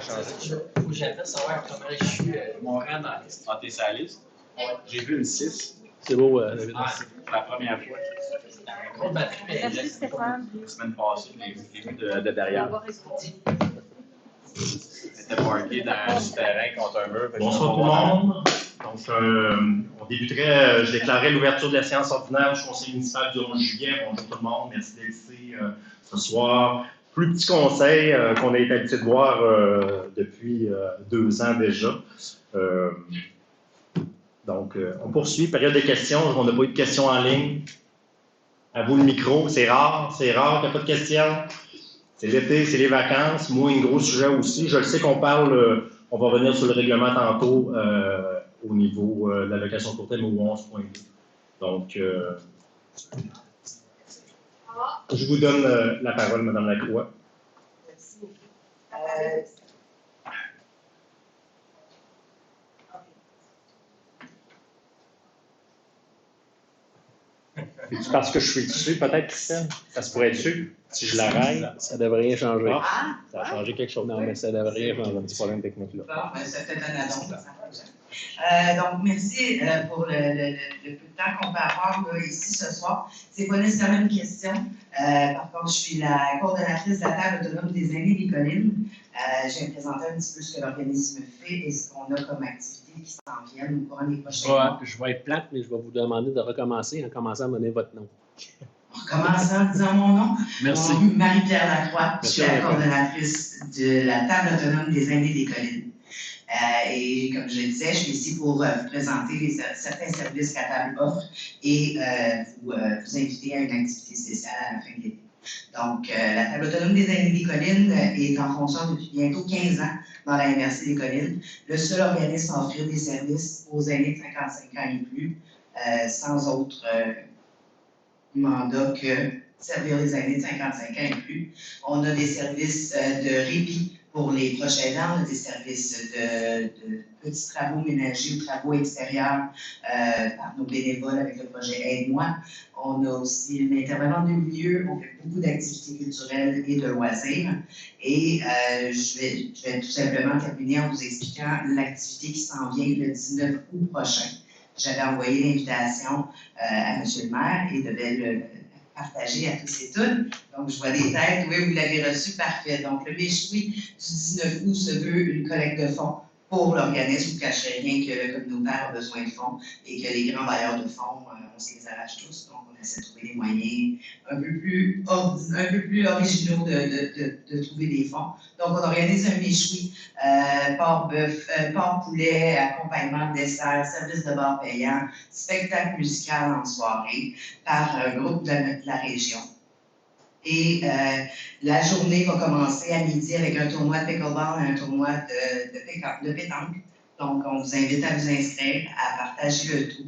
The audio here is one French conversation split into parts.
changer. Faut que j'appelle savoir comment je suis mon rang dans la liste. Ah, t'es sur la liste? Ouais. J'ai vu une 6. C'est beau, David. Ah, c'est la première fois. Un gros batterie, mais Merci Stéphane. La semaine passée, je l'ai vu de derrière. C'était parké dans un souterrain contre un mur. Bonsoir tout le monde. Donc, on débuterait, je déclarais l'ouverture de la séance ordinaire du conseil municipal du 11 juillet. Bonjour tout le monde, merci d'être ici ce soir. Plus petit conseil qu'on a été habitué de voir depuis 2 ans déjà. Donc, on poursuit, période de questions. On n'a pas eu de questions en ligne. À vous le micro, c'est rare qu'il n'y ait pas de questions. C'est l'été, c'est les vacances. Moi, un gros sujet aussi. Je le sais qu'on parle, on va revenir sur le règlement tantôt au niveau de l'allocation court terme au 11.2. Donc, je vous donne la parole, Mme Lacroix. Merci. C'est parce que je suis dessus, peut-être, Christine? Ça se pourrait être dessus, si je l'arrête. Ça devrait rien changer. Ah, Ça a changé quelque chose. Non, mais ça devrait rien changer. Un petit problème technique là. Bon, ben, ça fait un addon, ça fonctionne. Donc, merci pour le peu de temps qu'on peut avoir là, ici ce soir. C'est pas nécessairement une question. Par contre, je suis la coordonnatrice de la table autonome des aînés des collines. Je vais présenter un petit peu ce que l'organisme fait et ce qu'on a comme activité qui s'en viennent au courant des prochains mois. Je vais être plate, mais je vais vous demander de recommencer en commençant à donner votre nom. En commençant en disant mon nom. Merci. Marie-Pierre Lacroix, je suis la coordonnatrice de la table autonome des aînés des collines. Et comme je le disais, je suis ici pour vous présenter certains services qu'à table offre et vous inviter à une activité spéciale à la fin de l'été. Donc, la table autonome des aînés des collines est en fonction depuis bientôt 15 ans dans la MRC des collines. Le seul organisme à offrir des services aux aînés de 55 ans et plus, sans autre mandat que servir les aînés de 55 ans et plus. On a des services de répit pour les proches aidants, on a des services de petits travaux ménagers ou travaux extérieurs par nos bénévoles avec le projet Aide-moi. On a aussi un intervenant de milieu, on fait beaucoup d'activités culturelles et de loisirs. Et je vais tout simplement terminer en vous expliquant l'activité qui s'en vient le 19 août prochain. J'avais envoyé l'invitation à M. le maire et devait le partager à tous et toutes. Donc, je vois des têtes. Oui, vous l'avez reçu, parfait. Donc, le méchoui du 19 août se veut une collecte de fonds pour l'organisme. Vous ne cacherez rien que le communautaire a besoin de fonds et que les grands bailleurs de fonds, on se les arrache tous. Donc, on essaie de trouver des moyens un peu plus originaux de trouver des fonds. Donc, on organise un méchoui, porc-bœuf, porc-poulet, accompagnement de dessert, service de bar payant, spectacle musical en soirée par un groupe de la région. Et la journée va commencer à midi avec un tournoi de pickleball et un tournoi de pétanque. Donc, on vous invite à vous inscrire, à partager le tout.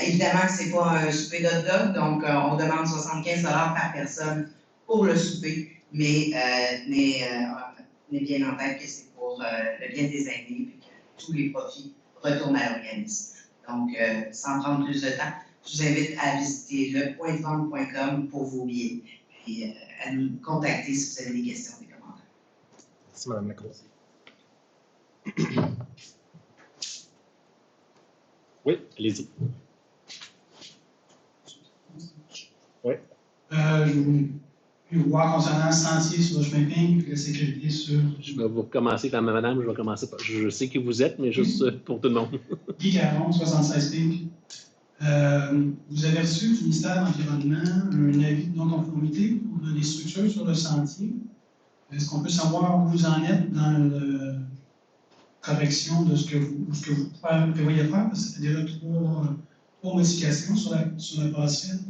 Évidemment que ce n'est pas un souper d'hot dog, donc on demande 75 $ par personne pour le souper, mais bien en tête que c'est pour le bien des aînés et que tous les profits retournent à l'organisme. Donc, sans prendre plus de temps, je vous invite à visiter lepointdevente.com pour vos billets. Et à nous contacter si vous avez des questions, des commentaires. Merci, Mme Lacroix. Oui, allez-y. Oui. Je vais voir concernant le sentier sur le chemin Pink, la sécurité sur. Je vais vous recommencer par madame, je vais commencer par. Je sais qui vous êtes, mais juste pour tout le monde. Guy Caron, 76 Pink. Vous avez reçu du ministère de l'Environnement un avis de non-conformité pour des structures sur le sentier. Est-ce qu'on peut savoir où vous en êtes dans la correction de ce que vous prévoyez faire? Parce que ça fait déjà trois modifications sur la passerelle.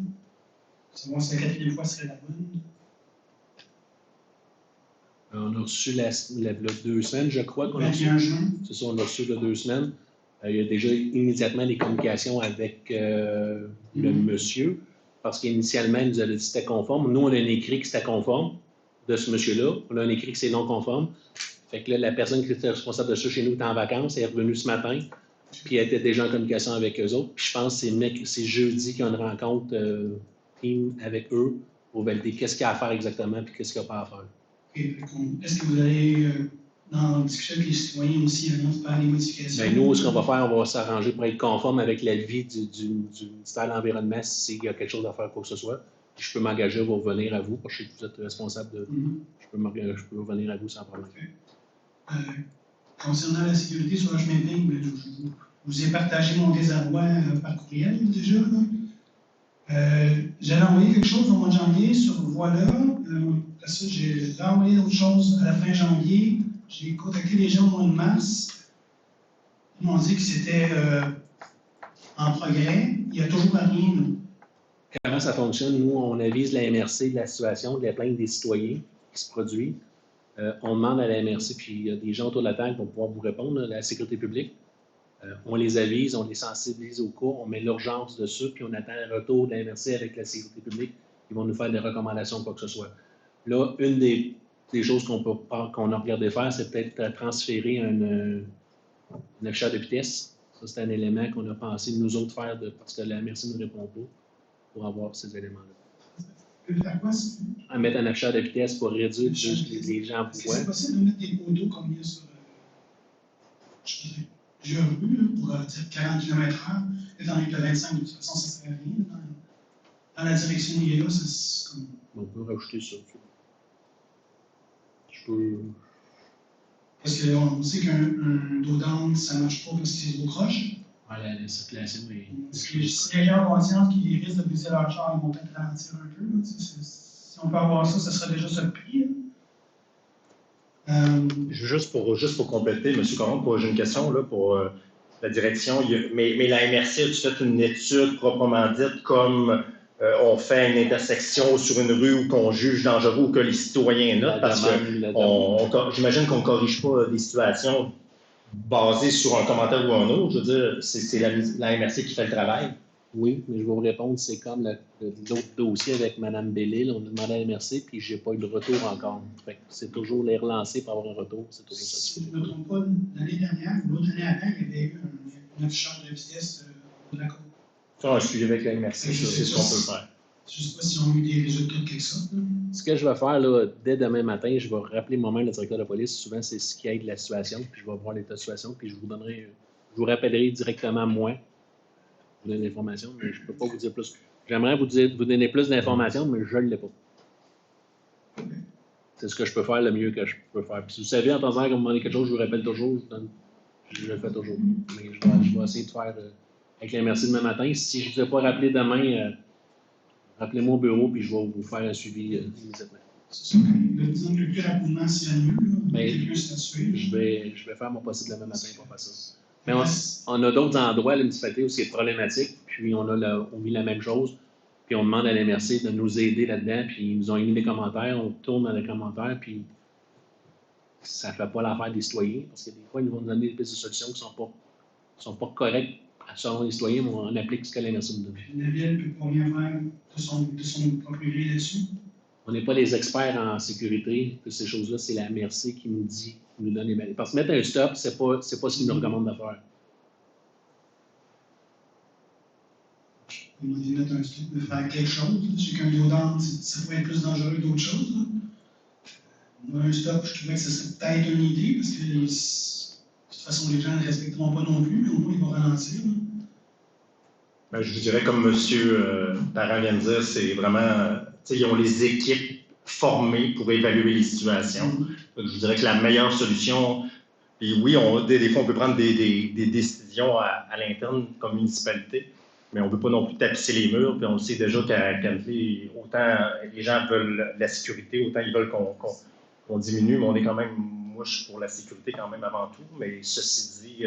Savoir si la 4e fois serait la bonne. On a reçu la 2 semaines, je crois. 21 juin. C'est ça, on a reçu il y a 2 semaines. Il y a déjà immédiatement des communications avec le monsieur, parce qu'initialement, il nous avait dit que c'était conforme. Nous, on a un écrit que c'était conforme de ce monsieur-là. On a un écrit que c'est non conforme. Fait que là, la personne qui était responsable de ça chez nous était en vacances. Elle est revenue ce matin, puis elle était déjà en communication avec eux autres. Puis je pense que c'est jeudi qu'il y a une rencontre team avec eux pour valider qu'est-ce qu'il y a à faire exactement, puis qu'est-ce qu'il n'y a pas à faire. Okay. Est-ce que vous allez d'en discuter avec les citoyens aussi avant de faire les modifications. Ben, nous, ce qu'on va faire, on va s'arranger pour être conforme avec l'avis du ministère de l'Environnement s'il y a quelque chose à faire, quoi que ce soit. Puis je peux m'engager pour revenir à vous, parce que je sais que vous êtes responsable de. Je peux revenir à vous sans problème. Concernant la sécurité sur le chemin de ligne, ben, je vous ai partagé mon désarroi par courriel déjà. J'avais envoyé quelque chose au mois de janvier sur Voilà. Après ça, j'ai renvoyé d'autres choses à la fin janvier. J'ai contacté les gens au mois de mars. Ils m'ont dit que c'était en progrès. Il n'y a toujours rien. Là. Comment ça fonctionne? Nous, on avise la MRC de la situation, de la plainte des citoyens qui se produit. On demande à la MRC, puis il y a des gens autour de la table qui vont pouvoir vous répondre, la sécurité publique. On les avise, on les sensibilise au cas, on met l'urgence dessus, puis on attend le retour de la MRC avec la sécurité publique. Ils vont nous faire des recommandations, quoi que ce soit. Là, une des choses qu'on a regardé faire, c'est peut-être transférer un afficheur de vitesse. Ça, c'est un élément qu'on a pensé nous autres faire parce que la MRC ne nous répond pas pour avoir ces éléments-là. Faire quoi, c'est À mettre un afficheur de vitesse pour réduire les gens Est-ce que voient. c'est possible de mettre des poteaux comme il y a sur plusieurs rues pour dire 40 km/h, étant donné que le 25, de toute façon, ça ne sert à rien. Dans la direction où il est là, c'est comme. On peut rajouter ça. Je peux. Parce qu'on sait qu'un dos down, ça ne marche pas parce que c'est trop croche. La circulation est. Parce que si les gens ont conscience qu'ils risquent de briser leur char, ils vont peut-être ralentir un peu. Là, si on peut avoir ça, ça serait déjà ça le prix. Juste pour compléter, M. Caron, j'ai une question là, pour la direction. Mais la MRC, as-tu fait une étude proprement dite comme on fait une intersection sur une rue où qu'on juge dangereux ou que les citoyens notent? Parce que j'imagine qu'on ne corrige pas des situations basées sur un commentaire ou un autre. Je veux dire, c'est la MRC qui fait le travail. Oui, mais je vais vous répondre, c'est comme l'autre dossier avec Mme Bellil, on a demandé à la MRC, puis je n'ai pas eu de retour encore. Fait que c'est toujours les relancer pour avoir un retour, c'est toujours ça. Si je ne me trompe pas, l'année dernière ou l'autre année avant, il y avait eu un affichage de vitesse de la côte. Faire un suivi avec la MRC, c'est ce qu'on peut faire. Je ne sais pas si on a eu des résultats de quelque sorte. Ce que je vais faire, là, dès demain matin, je vais rappeler moi-même le directeur de police. Souvent, c'est ce qui aide la situation, puis je vais voir l'état de situation, puis je vous rappellerai directement moi. Vous donner l'information, mais je ne peux pas vous dire plus. J'aimerais vous donner plus d'informations, mais je ne l'ai pas. C'est ce que je peux faire le mieux que je peux faire. Puis si vous savez, en temps que vous me demandez quelque chose, je vous rappelle toujours, je le fais toujours. Mais je vais essayer de faire avec la MRC demain matin. Si je ne vous ai pas rappelé demain, rappelez-moi au bureau, puis je vais vous faire un suivi immédiatement. C'est ça, disons que le plus rapidement, c'est mieux. Mais quelqu'un statué. je vais faire mon possible demain matin pour faire ça. Mais on a d'autres endroits à la municipalité où c'est problématique, puis on vit la même chose, puis on demande à la MRC de nous aider là-dedans, puis ils nous ont émis des commentaires, on tourne dans les commentaires, puis ça ne fait pas l'affaire des citoyens, parce que des fois, ils vont nous donner des pistes de solutions qui ne sont pas correctes selon les citoyens, mais on applique ce que la MRC nous donne. La ville ne peut pas rien faire de son propre gré là-dessus. On n'est pas les experts en sécurité de ces choses-là, c'est la MRC qui nous dit, qui nous donne les balais. Parce que mettre un stop, c'est pas ce qu'ils nous recommandent de faire. On m'a dit de mettre un stop, de faire quelque chose. Je sais qu'un deodorant, ça pourrait être plus dangereux que d'autres choses. Moi, un stop, je trouvais que ce serait peut-être une idée, parce que de toute façon, les gens ne respecteront pas non plus, mais au moins, ils vont ralentir. Ben, je vous dirais, comme M. Parent vient de dire, c'est vraiment. Ils ont les équipes formées pour évaluer les situations. Donc, je vous dirais que la meilleure solution, puis oui, des fois, on peut prendre des décisions à l'interne comme municipalité, mais on ne veut pas non plus tapisser les murs, puis on le sait déjà qu'à Cantley, autant les gens veulent la sécurité, autant ils veulent qu'on diminue, mais on est quand même, moi, je suis pour la sécurité quand même avant tout, mais ceci dit,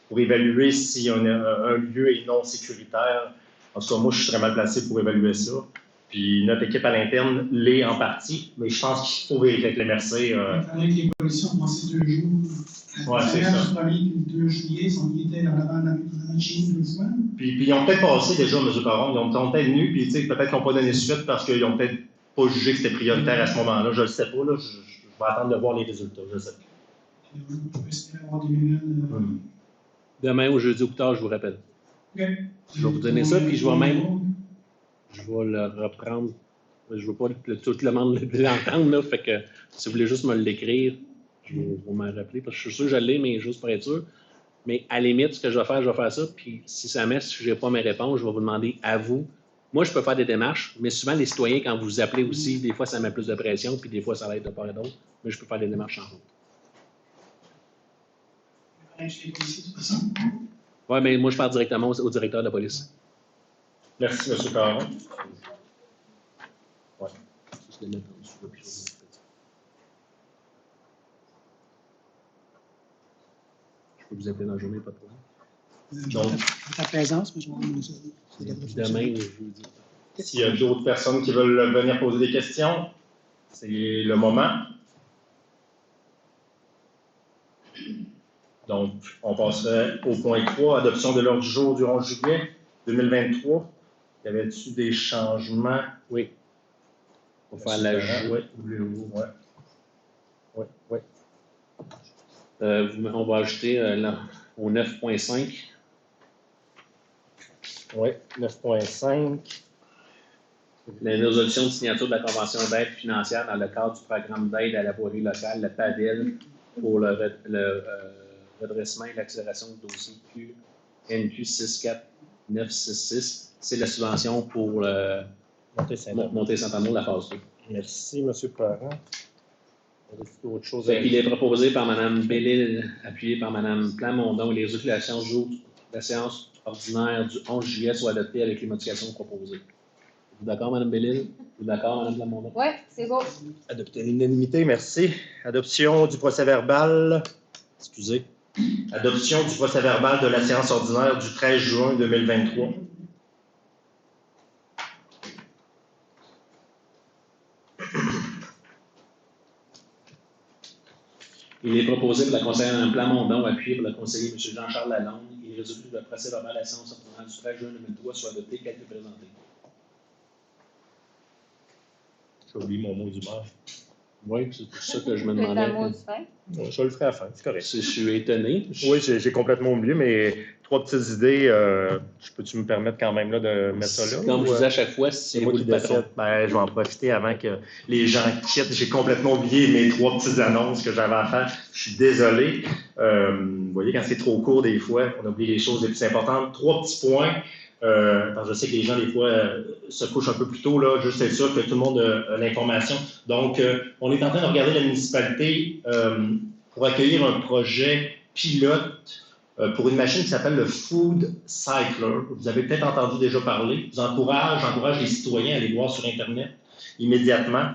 pour évaluer si un lieu est non sécuritaire, en tout cas, moi, je suis très mal placé pour évaluer ça. Puis notre équipe à l'interne l'est en partie, mais je pense qu'il faut vérifier avec le MRC. Avec les pollutions pendant ces 2 jours. Ouais, c'est ça. Le 1er et le 2 juillet, ils étaient dans l'avant de la Chine 2 fois. Puis ils ont peut-être passé déjà, M. Caron, ils ont peut-être venu, puis peut-être qu'ils n'ont pas donné suite parce qu'ils n'ont peut-être pas jugé que c'était prioritaire à ce moment-là. Je ne le sais pas, là, je vais attendre de voir les résultats, je sais. On peut espérer avoir des nouvelles. Demain ou jeudi ou plus tard, je vous rappelle. Okay. Je vais vous donner ça, puis je vais le reprendre. Je ne veux pas que tout le monde l'entende, là, fait que si vous voulez juste me l'écrire, Je vais m'en rappeler, parce que je suis sûr que je l'ai, mais juste pour être sûr. Mais à la limite, ce que je vais faire ça. Puis si jamais, si je n'ai pas mes réponses, je vais vous demander à vous. Moi, je peux faire des démarches, mais souvent, les citoyens, quand vous appelez aussi, des fois, ça met plus de pression, puis des fois, ça va être de part et d'autre. Mais je peux faire des démarches en route. Chez les policiers, de toute façon. Oui, mais moi, je parle directement au directeur de la police. Merci, M. Caron. Ouais. Je peux vous appeler dans la journée, pas de problème. Donc, Ta présence, mais je vais Demain, je vous dis. s'il y a d'autres personnes qui veulent venir poser des questions, c'est le moment. Donc, on passerait au point 3, adoption de l'ordre du jour du 11 juillet 2023. Y avait-tu des changements? Oui. On va faire l'ajout. Oui. On va ajouter au 9.5. Oui, 9.5. La résolution de signature de la Convention d'aide financière dans le cadre du programme d'aide à la voirie locale, le PADEL, pour le redressement et l'accélération de dossier NQ 64966. C'est la subvention pour Montée Saint-Amour, la phase 2. Merci, M. Parent. Autre chose Il est proposé par Mme Bellil, appuyé par Mme Plamondon. Les résolutions du jour de la séance ordinaire du 11 juillet soient adoptées avec les modifications proposées. Êtes-vous d'accord, Mme Bellil? Êtes-vous d'accord, Mme Plamondon? Oui, c'est beau. Adopté à l'unanimité, merci. Adoption du procès-verbal. Excusez. Adoption du procès-verbal de la séance ordinaire du 13 juin 2023. Il est proposé pour la conseillère Mme Plamondon, appuyé par le conseiller M. Jean-Charles Lalonde. Il résulte que le procès-verbal de la séance ordinaire du 13 juin 2023 soit adopté tel que présenté. J'ai oublié mon mot d'humeur. Oui, c'est pour ça que je me Peut-être demandais. un mot du fin. Je le ferai à la fin, c'est correct. Je suis étonné. Oui, j'ai complètement oublié, mais 3 petites idées. Peux-tu me permettre quand même là, de mettre ça là? Comme je ou, vous dis à chaque fois, c'est moi vous qui le patron. décide. Ben, je vais en profiter avant que les gens quittent. J'ai complètement oublié mes 3 petites annonces que j'avais à faire. Je suis désolé. Vous voyez, quand c'est trop court, des fois, on oublie les choses les plus importantes. 3 petits points. Parce que je sais que les gens, des fois, se couchent un peu plus tôt, là, juste être sûr que tout le monde a l'information. Donc, on est en train de regarder la municipalité pour accueillir un projet pilote pour une machine qui s'appelle le Food Cycler. Vous avez peut-être entendu déjà parler. J'encourage les citoyens à aller voir sur Internet immédiatement.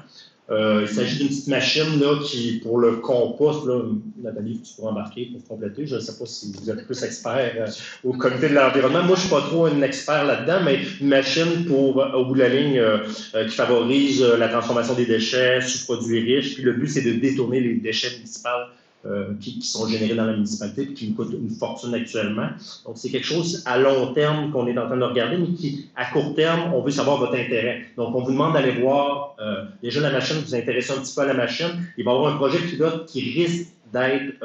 Il s'agit d'une petite machine là, qui, pour le compost, là, Nathalie, tu pourras embarquer pour compléter. Je ne sais pas si vous êtes plus expert au comité de l'environnement. Moi, je ne suis pas trop un expert là-dedans, mais une machine pour, au bout de la ligne, qui favorise la transformation des déchets, sous-produits riches. Puis le but, c'est de détourner les déchets municipaux qui sont générés dans la municipalité et qui nous coûtent une fortune actuellement. Donc, c'est quelque chose à long terme qu'on est en train de regarder, mais qui, à court terme, on veut savoir votre intérêt. Donc, on vous demande d'aller voir déjà la machine, vous intéressez un petit peu à la machine. Il va y avoir un projet pilote qui risque d'être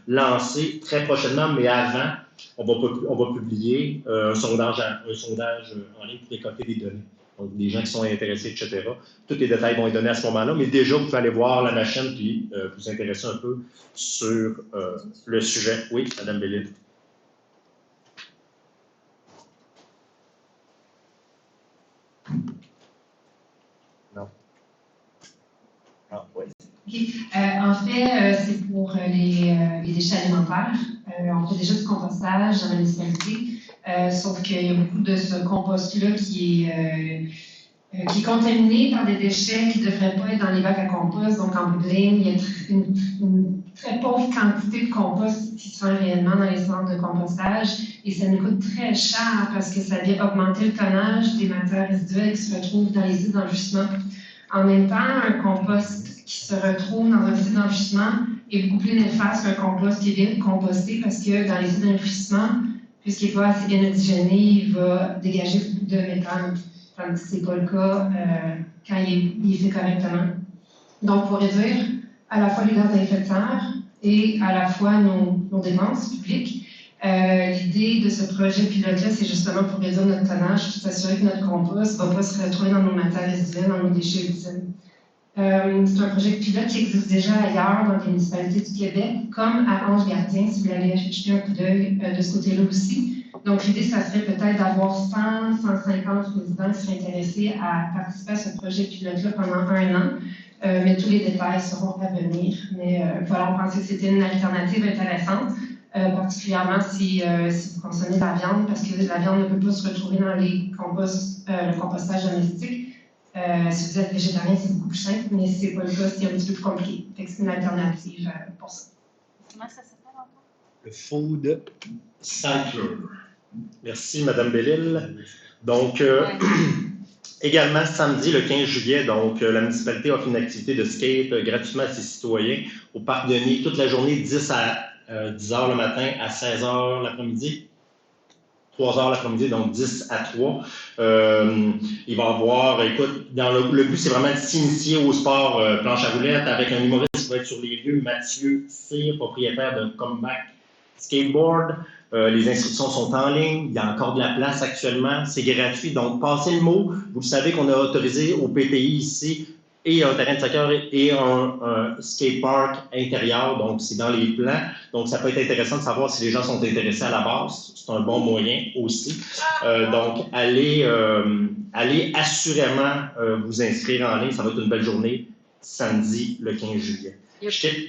lancé très prochainement, mais avant, on va publier un sondage en ligne pour récolter des données. Donc, des gens qui sont intéressés, etc. Tous les détails vont être donnés à ce moment-là, mais déjà, vous pouvez aller voir la machine puis vous intéresser un peu sur le sujet. Oui, Mme Bellil. Non. Ah, oui. En fait, c'est pour les déchets alimentaires. On fait déjà du compostage dans la municipalité, sauf qu'il y a beaucoup de ce compost-là qui est contaminé par des déchets qui ne devraient pas être dans les bacs à compost. Donc, en bout de ligne, il y a une très pauvre quantité de compost qui se fait réellement dans les centres de compostage. Et ça nous coûte très cher parce que ça vient augmenter le tonnage des matières résiduelles qui se retrouvent dans les sites d'enfouissement. En même temps, un compost qui se retrouve dans un site d'enfouissement est beaucoup plus néfaste qu'un compost qui est bien composté parce que dans les sites d'enfouissement, puisqu'il n'est pas assez bien oxygéné, il va dégager beaucoup de méthane, tandis que ce n'est pas le cas quand il est fait correctement. Donc, pour réduire à la fois les gaz à effet de serre et à la fois nos dépenses publiques, l'idée de ce projet pilote-là, c'est justement pour réduire notre tonnage, s'assurer que notre compost ne va pas se retrouver dans nos matières résiduelles, dans nos déchets utiles. C'est un projet pilote qui existe déjà ailleurs dans les municipalités du Québec, comme à Ange-Gardien, si vous voulez jeter un coup d'œil de ce côté-là aussi. Donc, l'idée, ça serait peut-être d'avoir 100, 150 résidents qui seraient intéressés à participer à ce projet pilote-là pendant 1 an. Mais tous les détails seront à venir. Mais voilà, on pensait que c'était une alternative intéressante, particulièrement si vous consommez de la viande, parce que la viande ne peut pas se retrouver dans les le compostage domestique. Si vous êtes végétarien, c'est beaucoup plus simple, mais si ce n'est pas le cas, c'est un petit peu plus compliqué. Fait que c'est une alternative pour ça. Comment ça s'appelle encore? Le Food Sanctuary. Merci, Mme Bellil. Donc, également, samedi, le 15 juillet, donc, la municipalité offre une activité de skate gratuitement à ses citoyens au Parc Denis, toute la journée, 10 à 10 h le matin à 16 h l'après-midi. 3 h l'après-midi, donc 10 à 3. Il va y avoir, écoute, le but, c'est vraiment de s'initier au sport planche à roulettes avec un humoriste qui va être sur les lieux, Mathieu Cyr, propriétaire de Comeback Skateboard. Les inscriptions sont en ligne, il y a encore de la place actuellement, c'est gratuit, donc passez le mot. Vous le savez qu'on a autorisé au PPI ici et un terrain de soccer et un skatepark intérieur, donc c'est dans les plans. Donc ça peut être intéressant de savoir si les gens sont intéressés à la base, c'est un bon moyen aussi. Donc allez assurément vous inscrire en ligne, ça va être une belle journée, samedi le 15 juillet.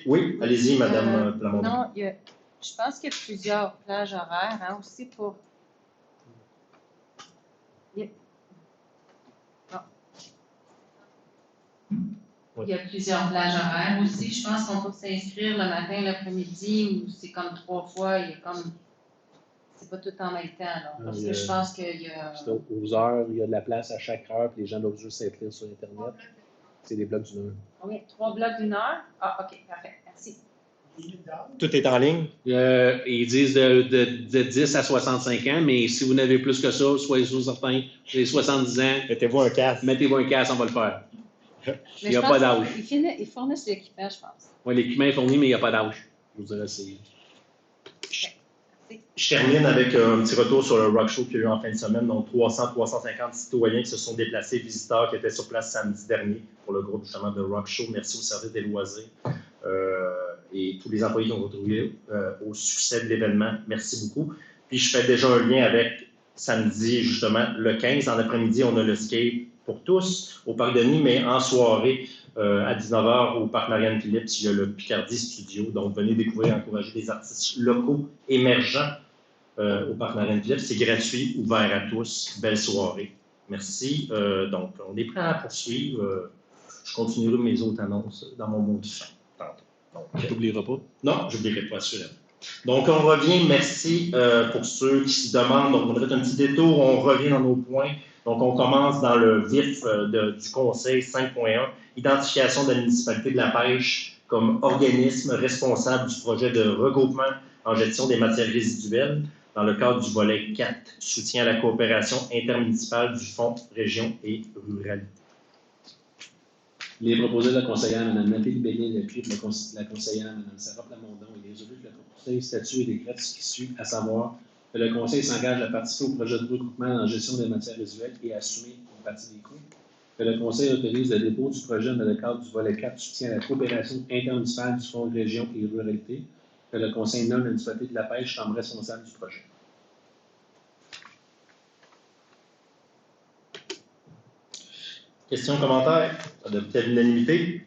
Oui, allez-y, Madame Plamondon. Non, je pense qu'il y a plusieurs plages horaires aussi pour. Il y a plusieurs plages horaires aussi. Je pense qu'on peut s'inscrire le matin, l'après-midi, ou c'est comme 3 fois. Il y a comme. C'est pas tout en même temps. Là, parce que je pense qu'il y a. Aux heures, il y a de la place à chaque heure, puis les gens doivent juste s'inscrire sur Internet. C'est des blocs d'1 heure. Oui, 3 blocs d'1 heure. Ah, OK, parfait. Merci. Tout est en ligne? Ils disent de 10 à 65 ans, mais si vous n'avez plus que ça, soyez certains, vous avez 70 ans, mettez-vous un casque. Mettez-vous un casque, on va le faire. Il n'y a pas d'âge. Ils fournissent l'équipement, je pense. Oui, l'équipement est fourni, mais il n'y a pas d'âge. Je vous dirais, c'est. Je termine avec un petit retour sur le rock show qu'il y a eu en fin de semaine. Donc, 300-350 citoyens qui se sont déplacés, visiteurs qui étaient sur place samedi dernier pour le groupe justement de rock show. Merci au service des loisirs et tous les employés qui ont contribué au succès de l'événement. Merci beaucoup. Puis, je fais déjà un lien avec samedi, justement, le 15. En après-midi, on a le skate pour tous au Parc Denis, mais en soirée, à 19 h au Parc Marianne-Phillips, il y a le Picardie Studio. Donc, venez découvrir, encourager des artistes locaux émergents au Parc Marianne-Phillips. C'est gratuit, ouvert à tous. Belle soirée. Merci. Donc, on est prêt à poursuivre. Je continuerai mes autres annonces dans mon mot de fin. Tu n'oublieras pas? Non, je n'oublierai pas, assurément. Donc, on revient. Merci pour ceux qui se demandent. Donc, on a fait un petit détour. On revient dans nos points. Donc, on commence dans le vif du Conseil 5.1, identification de la municipalité de la pêche comme organisme responsable du projet de regroupement en gestion des matières résiduelles dans le cadre du volet 4, soutien à la coopération intermunicipale du Fonds Région et Ruralité. Il est proposé de la conseillère Mme Nathalie Bélier-Lapierre et de la conseillère Mme Sarah Plamondon. Il est résolu que le Conseil statut et décrète ce qui suit, à savoir que le Conseil s'engage à participer au projet de regroupement en gestion des matières résiduelles et à assumer une partie des coûts. Que le Conseil autorise le dépôt du projet dans le cadre du volet 4 soutien à la coopération intermunicipale du Fonds Région et Ruralité. Que le Conseil nomme la municipalité de la pêche comme responsable du projet. Questions, commentaires? Adopté à l'unanimité.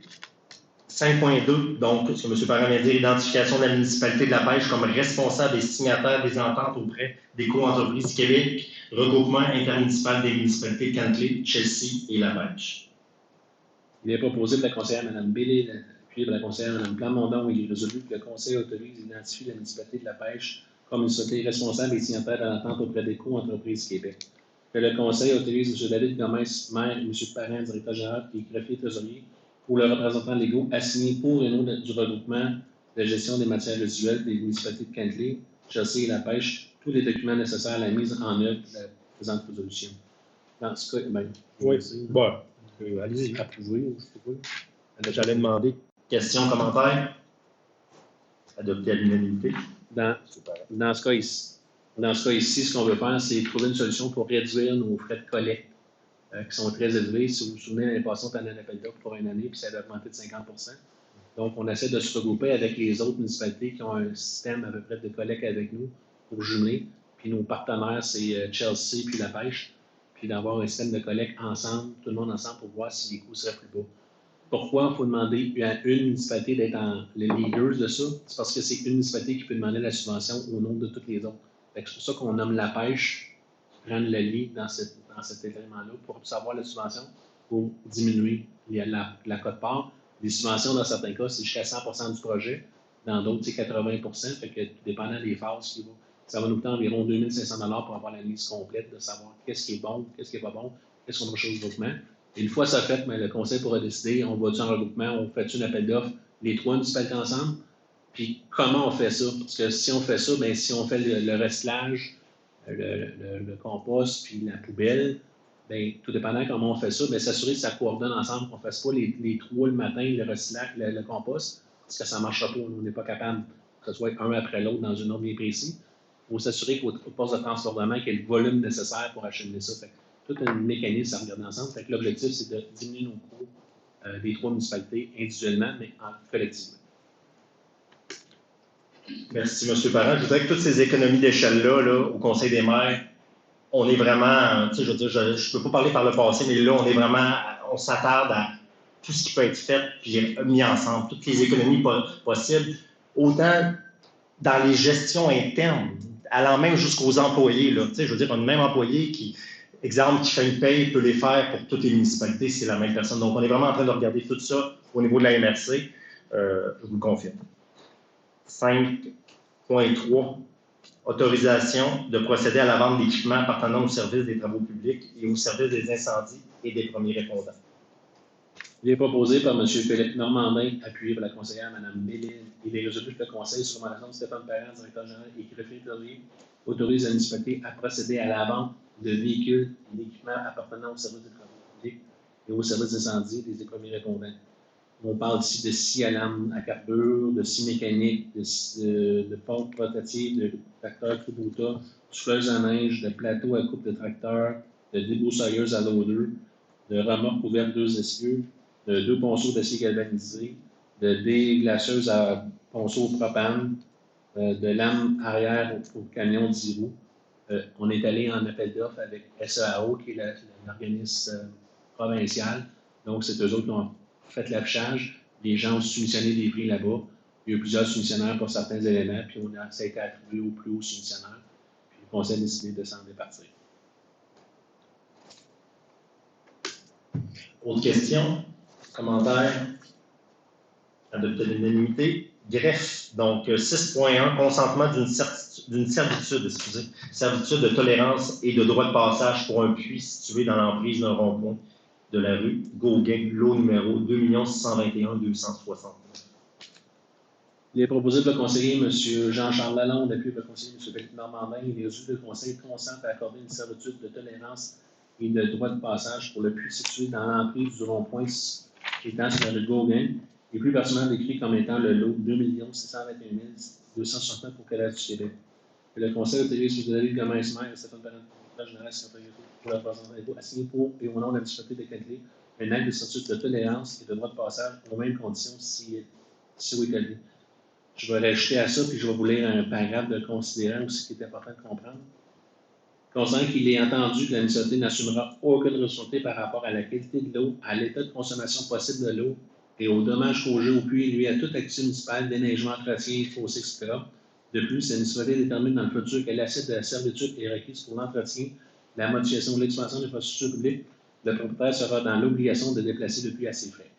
5.2, donc, ce que M. Parent vient de dire, identification de la municipalité de la pêche comme responsable et signataire des ententes auprès des co-entreprises du Québec, regroupement intermunicipal des municipalités de Cantley, Chelsea et La Pêche. Il est proposé de la conseillère Mme Bélé, puis de la conseillère Mme Plamondon. Il est résolu que le Conseil autorise et identifie la municipalité de la pêche comme une société responsable et signataire de l'entente auprès des co-entreprises du Québec. Que le Conseil autorise M. David Gomez, maire, et M. Parent, directeur général et greffier trésorier, pour le représentant légaux assigné pour et non du regroupement de la gestion des matières résiduelles des municipalités de Cantley, Chelsea et La Pêche, tous les documents nécessaires à la mise en œuvre de la présente résolution. Dans ce cas, oui, bon, allez-y. Approuvé, je sais pas. J'allais demander. Questions, commentaires? Adopté à l'unanimité. Dans ce cas ici, ce qu'on veut faire, c'est trouver une solution pour réduire nos frais de collecte qui sont très élevés. Si vous vous souvenez, l'année passée, on était en appel d'offres pour une année, puis ça a augmenté de 50%. Donc, on essaie de se regrouper avec les autres municipalités qui ont un système à peu près de collecte avec nous pour jumeler. Puis nos partenaires, c'est Chelsea puis la pêche. Puis d'avoir un système de collecte ensemble, tout le monde ensemble, pour voir si les coûts seraient plus bas. Pourquoi il faut demander à une municipalité d'être les leaders de ça? C'est parce que c'est une municipalité qui peut demander la subvention au nom de toutes les autres. C'est pour ça qu'on nomme la pêche, prendre le lead dans cet événement-là pour savoir la subvention pour diminuer la cote-part. Les subventions, dans certains cas, c'est jusqu'à 100% du projet. Dans d'autres, c'est 80%. Fait que tout dépendant des phases, ça va nous coûter environ 2 500 $ pour avoir la liste complète de savoir qu'est-ce qui est bon, qu'est-ce qui n'est pas bon, qu'est-ce qu'on recherche regroupement. Et une fois ça fait, mais le conseil pourra décider, on va-tu en regroupement, on fait-tu un appel d'offres, les 3 municipalités ensemble, puis comment on fait ça? Parce que si on fait ça, bien, si on fait le recyclage, le compost, puis la poubelle, bien, tout dépendant comment on fait ça, bien, s'assurer que ça coordonne ensemble, qu'on ne fasse pas les 3 le matin, le recyclage, le compost, parce que ça ne marchera pas, on n'est pas capable que ce soit un après l'autre dans une ordre bien précis. Il faut s'assurer qu'au poste de transbordement, qu'il y ait le volume nécessaire pour acheminer ça. Fait que tout un mécanisme à regarder ensemble. Fait que l'objectif, c'est de diminuer nos coûts des 3 municipalités individuellement, mais collectivement. Merci, M. Parent. Je voudrais que toutes ces économies d'échelle-là, là, au Conseil des maires, on est vraiment, tu sais, je veux dire, je ne peux pas parler par le passé, mais là, on s'attarde à tout ce qui peut être fait, puis mis ensemble, toutes les économies possibles, autant dans les gestions internes, allant même jusqu'aux employés, là, tu sais, je veux dire, un même employé qui, exemple, qui fait une paye, peut les faire pour toutes les municipalités, c'est la même personne. Donc, on est vraiment en train de regarder tout ça au niveau de la MRC, je vous le confirme. 5.3, autorisation de procéder à la vente d'équipements appartenant au service des travaux publics et au service des incendies et des premiers répondants. Il est proposé par M. Philippe Normandin, appuyé par la conseillère Mme Méline. Il est résolu que le Conseil, sur recommandation de Stéphane Parent, directeur général et greffier territorial, autorise la municipalité à procéder à la vente de véhicules et d'équipements appartenant au service des travaux publics et au service d'incendie et des premiers répondants. On parle ici de scie à lame à carbure, de scie mécanique, de pompes portatives, de tracteurs Kubota, souffleuses à neige, de plateaux à coupe de tracteurs, de débroussailleuses à loader, de remorques ouvertes 2 essieux, de 2 ponceaux d'acier galvanisé, de déglaceuses à ponceaux au propane, de lames arrière au camion 10 roues. On est allé en appel d'offres avec SEAO, qui est l'organisme provincial. Donc, c'est eux autres qui ont fait l'affichage. Les gens ont soumissionné des prix là-bas. Il y a eu plusieurs soumissionnaires pour certains éléments, puis ça a été attribué au plus haut soumissionnaire. Puis le conseil a décidé de s'en départir. Autre question? Commentaires? Adopté l'unanimité. Greffe. Donc, 6.1, consentement d'une servitude de tolérance et de droit de passage pour un puits situé dans l'emprise d'un rond-point de la rue Gauguin, lot numéro 2 621 260. Il est proposé par le conseiller M. Jean-Charles Lalonde, appuyé par le conseiller M. Philippe Normandin. Il est résolu le conseil consent à accorder une servitude de tolérance et de droit de passage pour le puits situé dans l'emprise du rond-point étant sur la rue Gauguin, et plus particulièrement décrit comme étant le lot 2 621 269 pour Calais du Québec. Et le conseil autorise M. David Gomez-Maire et Stéphane Parent, directeur général pour la présence d'impôt, à signer pour et au nom de la municipalité de Québec un acte de statut de tolérance et de droit de passage aux mêmes conditions si établi. Je vais rajouter à ça, puis je vais vous lire un paragraphe de considérant aussi qui est important de comprendre. Considérant qu'il est entendu que la municipalité n'assumera aucune responsabilité par rapport à la qualité de l'eau, à l'état de consommation possible de l'eau et aux dommages causés au puits lui à toute activité municipale, déneigement, entretien, fossé, etc. De plus, la municipalité détermine dans le futur que l'assiette de la servitude est requise pour l'entretien, la modification ou l'expansion des infrastructures publiques. Le propriétaire sera dans l'obligation de déplacer le puits à ses frais.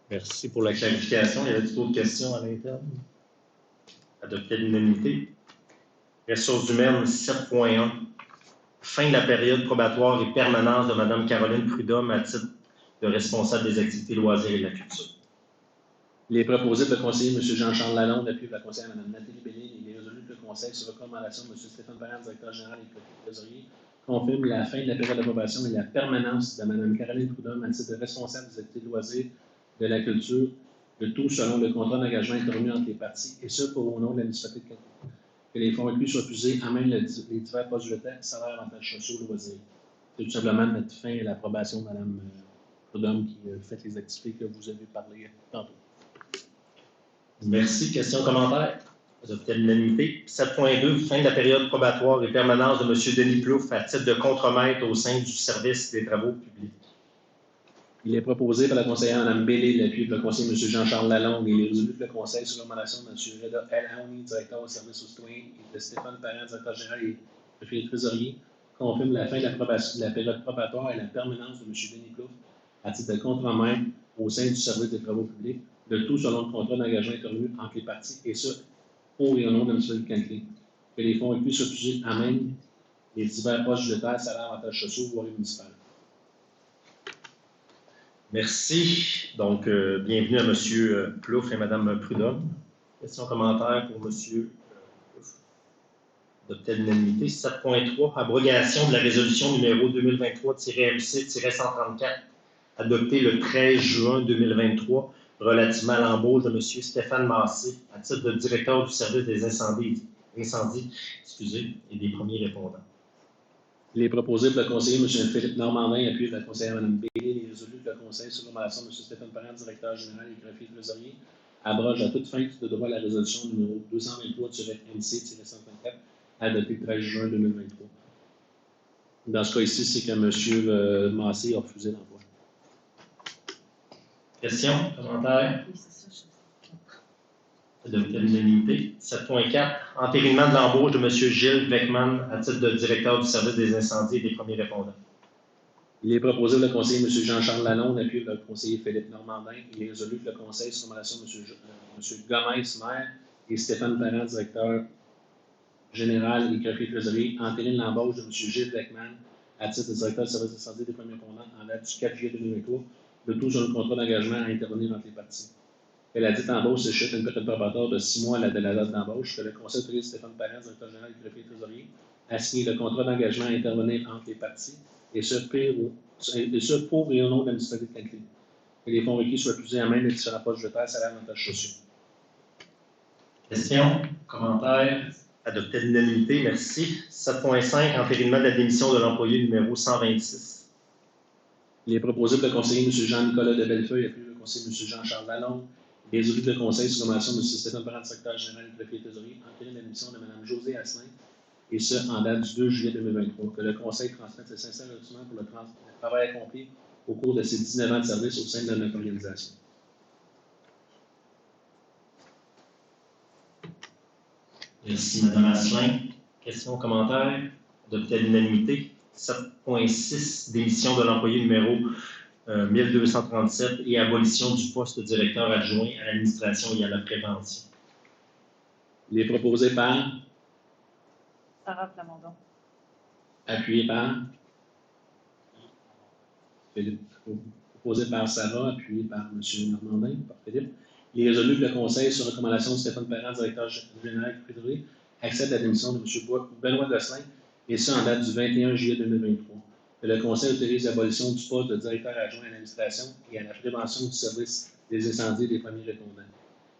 Merci pour la clarification. Il y avait d'autres questions à l'interne? Adopté l'unanimité. Ressources humaines 7.1. Fin de la période probatoire et permanence de Mme Caroline Prudhomme à titre de responsable des activités loisirs et de la culture. Il est proposé par le conseiller M. Jean-Charles Lalonde, appuyé par la conseillère Mme Nathalie Béline. Il est résolu que le conseil, sur recommandation de M. Stéphane Parent, directeur général et trésorier, confirme la fin de la période d'approbation et la permanence de Mme Caroline Prudhomme à titre de responsable des activités de loisirs de la culture, le tout selon le contrat d'engagement intervenu entre les parties, et ce, pour au nom de la municipalité de Québec. que les fonds inclus soient puisés à même les divers postes budgétaires, salaires, avantages sociaux, loisirs. C'est tout simplement mettre fin à l'approbation de Mme Prudhomme qui fait les activités que vous avez parlé tantôt. Merci. Questions, commentaires? Adopté à l'unanimité. 7.2, fin de la période probatoire et permanence de M. Denis Plouffe à titre de contremaître au sein du service des travaux publics. Il est proposé par la conseillère Mme Bellé, l'appui de le conseiller M. Jean-Charles Lalonde et il est résolu que le conseil, sur recommandation de M. Reda El Aouni, directeur au service aux citoyens, et de Stéphane Parent, directeur général et greffier trésorier, confirme la fin de la période probatoire et la permanence de M. Denis Plouffe à titre de contremaître au sein du service des travaux publics, le tout selon le contrat d'engagement intervenu entre les parties, et ce, pour et au nom de M. Quintley, que les fonds inclus soient puisés à même les divers postes budgétaires, salaires, avantages sociaux, voiries municipales. Merci. Donc, bienvenue à M. Plouffe et Mme Prudhomme. Questions, commentaires pour M. Plouffe? Adopté à l'unanimité. 7.3, abrogation de la résolution numéro 2023-MC-134, adoptée le 13 juin 2023, relativement à l'embauche de M. Stéphane Massé à titre de directeur du service des incendies et des premiers répondants. Il est proposé par le conseiller M. Philippe Normandin, appuyé par la conseillère Mme Bellé, il est résolu que le conseil, sur recommandation de M. Stéphane Parent, directeur général et greffier trésorier, abroge à toute fin de droit la résolution numéro 223-MC-134, adoptée le 13 juin 2023. Dans ce cas ici, c'est que M. Massé a refusé l'emploi. Questions, commentaires? Oui, c'est ça. Adopté à l'unanimité. 7.4, entérinement de l'embauche de M. Gilles Beckman à titre de directeur du service des incendies et des premiers répondants. Il est proposé par le conseiller M. Jean-Charles Lalonde, appuyé par le conseiller Philippe Normandin. Il est résolu que le conseil, sur recommandation de M. Gomez, maire, et Stéphane Parent, directeur général et greffier trésorier, entérine l'embauche de M. Gilles Beckman à titre de directeur du service d'incendie et des premiers répondants en date du 4 juillet 2023, le tout sur le contrat d'engagement à intervenir entre les parties. Que la dite embauche s'échappe une période probatoire de 6 mois à la date d'embauche, que le conseil autorise Stéphane Parent, directeur général et greffier trésorier, à signer le contrat d'engagement à intervenir entre les parties, et ce pour et au nom de la municipalité de Quintley. Que les fonds requis soient puisés à même les différents postes budgétaires, salaires, avantages sociaux. Questions, commentaires? Adopté à l'unanimité, merci. 7.5, entérinement de la démission de l'employé numéro 126. Il est proposé par le conseiller M. Jean-Nicolas de Bellefeuille, appuyé par le conseiller M. Jean-Charles Lalonde. Il est résolu que le conseil, sur recommandation de M. Stéphane Parent, directeur général et greffier trésorier, entérine la démission de Mme Josée Asselin, et ce, en date du 2 juillet 2023. Que le conseil transmette ses sincères remerciements pour le travail accompli au cours de ses 19 ans de service au sein de notre organisation. Merci, Mme Asselin. Questions, commentaires? Adopté à l'unanimité. 7.6, démission de l'employé numéro 1237 et abolition du poste de directeur adjoint à l'administration et à la prévention. Il est proposé par, Sarah Plamondon. appuyé par Philippe, proposé par Sarah, appuyé par M. Normandin, par Philippe. Il est résolu que le conseil, sur recommandation de Stéphane Parent, directeur général et trésorier, accepte la démission de M. Benoît Gosselin, et ce, en date du 21 juillet 2023. Que le conseil autorise l'abolition du poste de directeur adjoint à l'administration et à la prévention du service des incendies et des premiers répondants.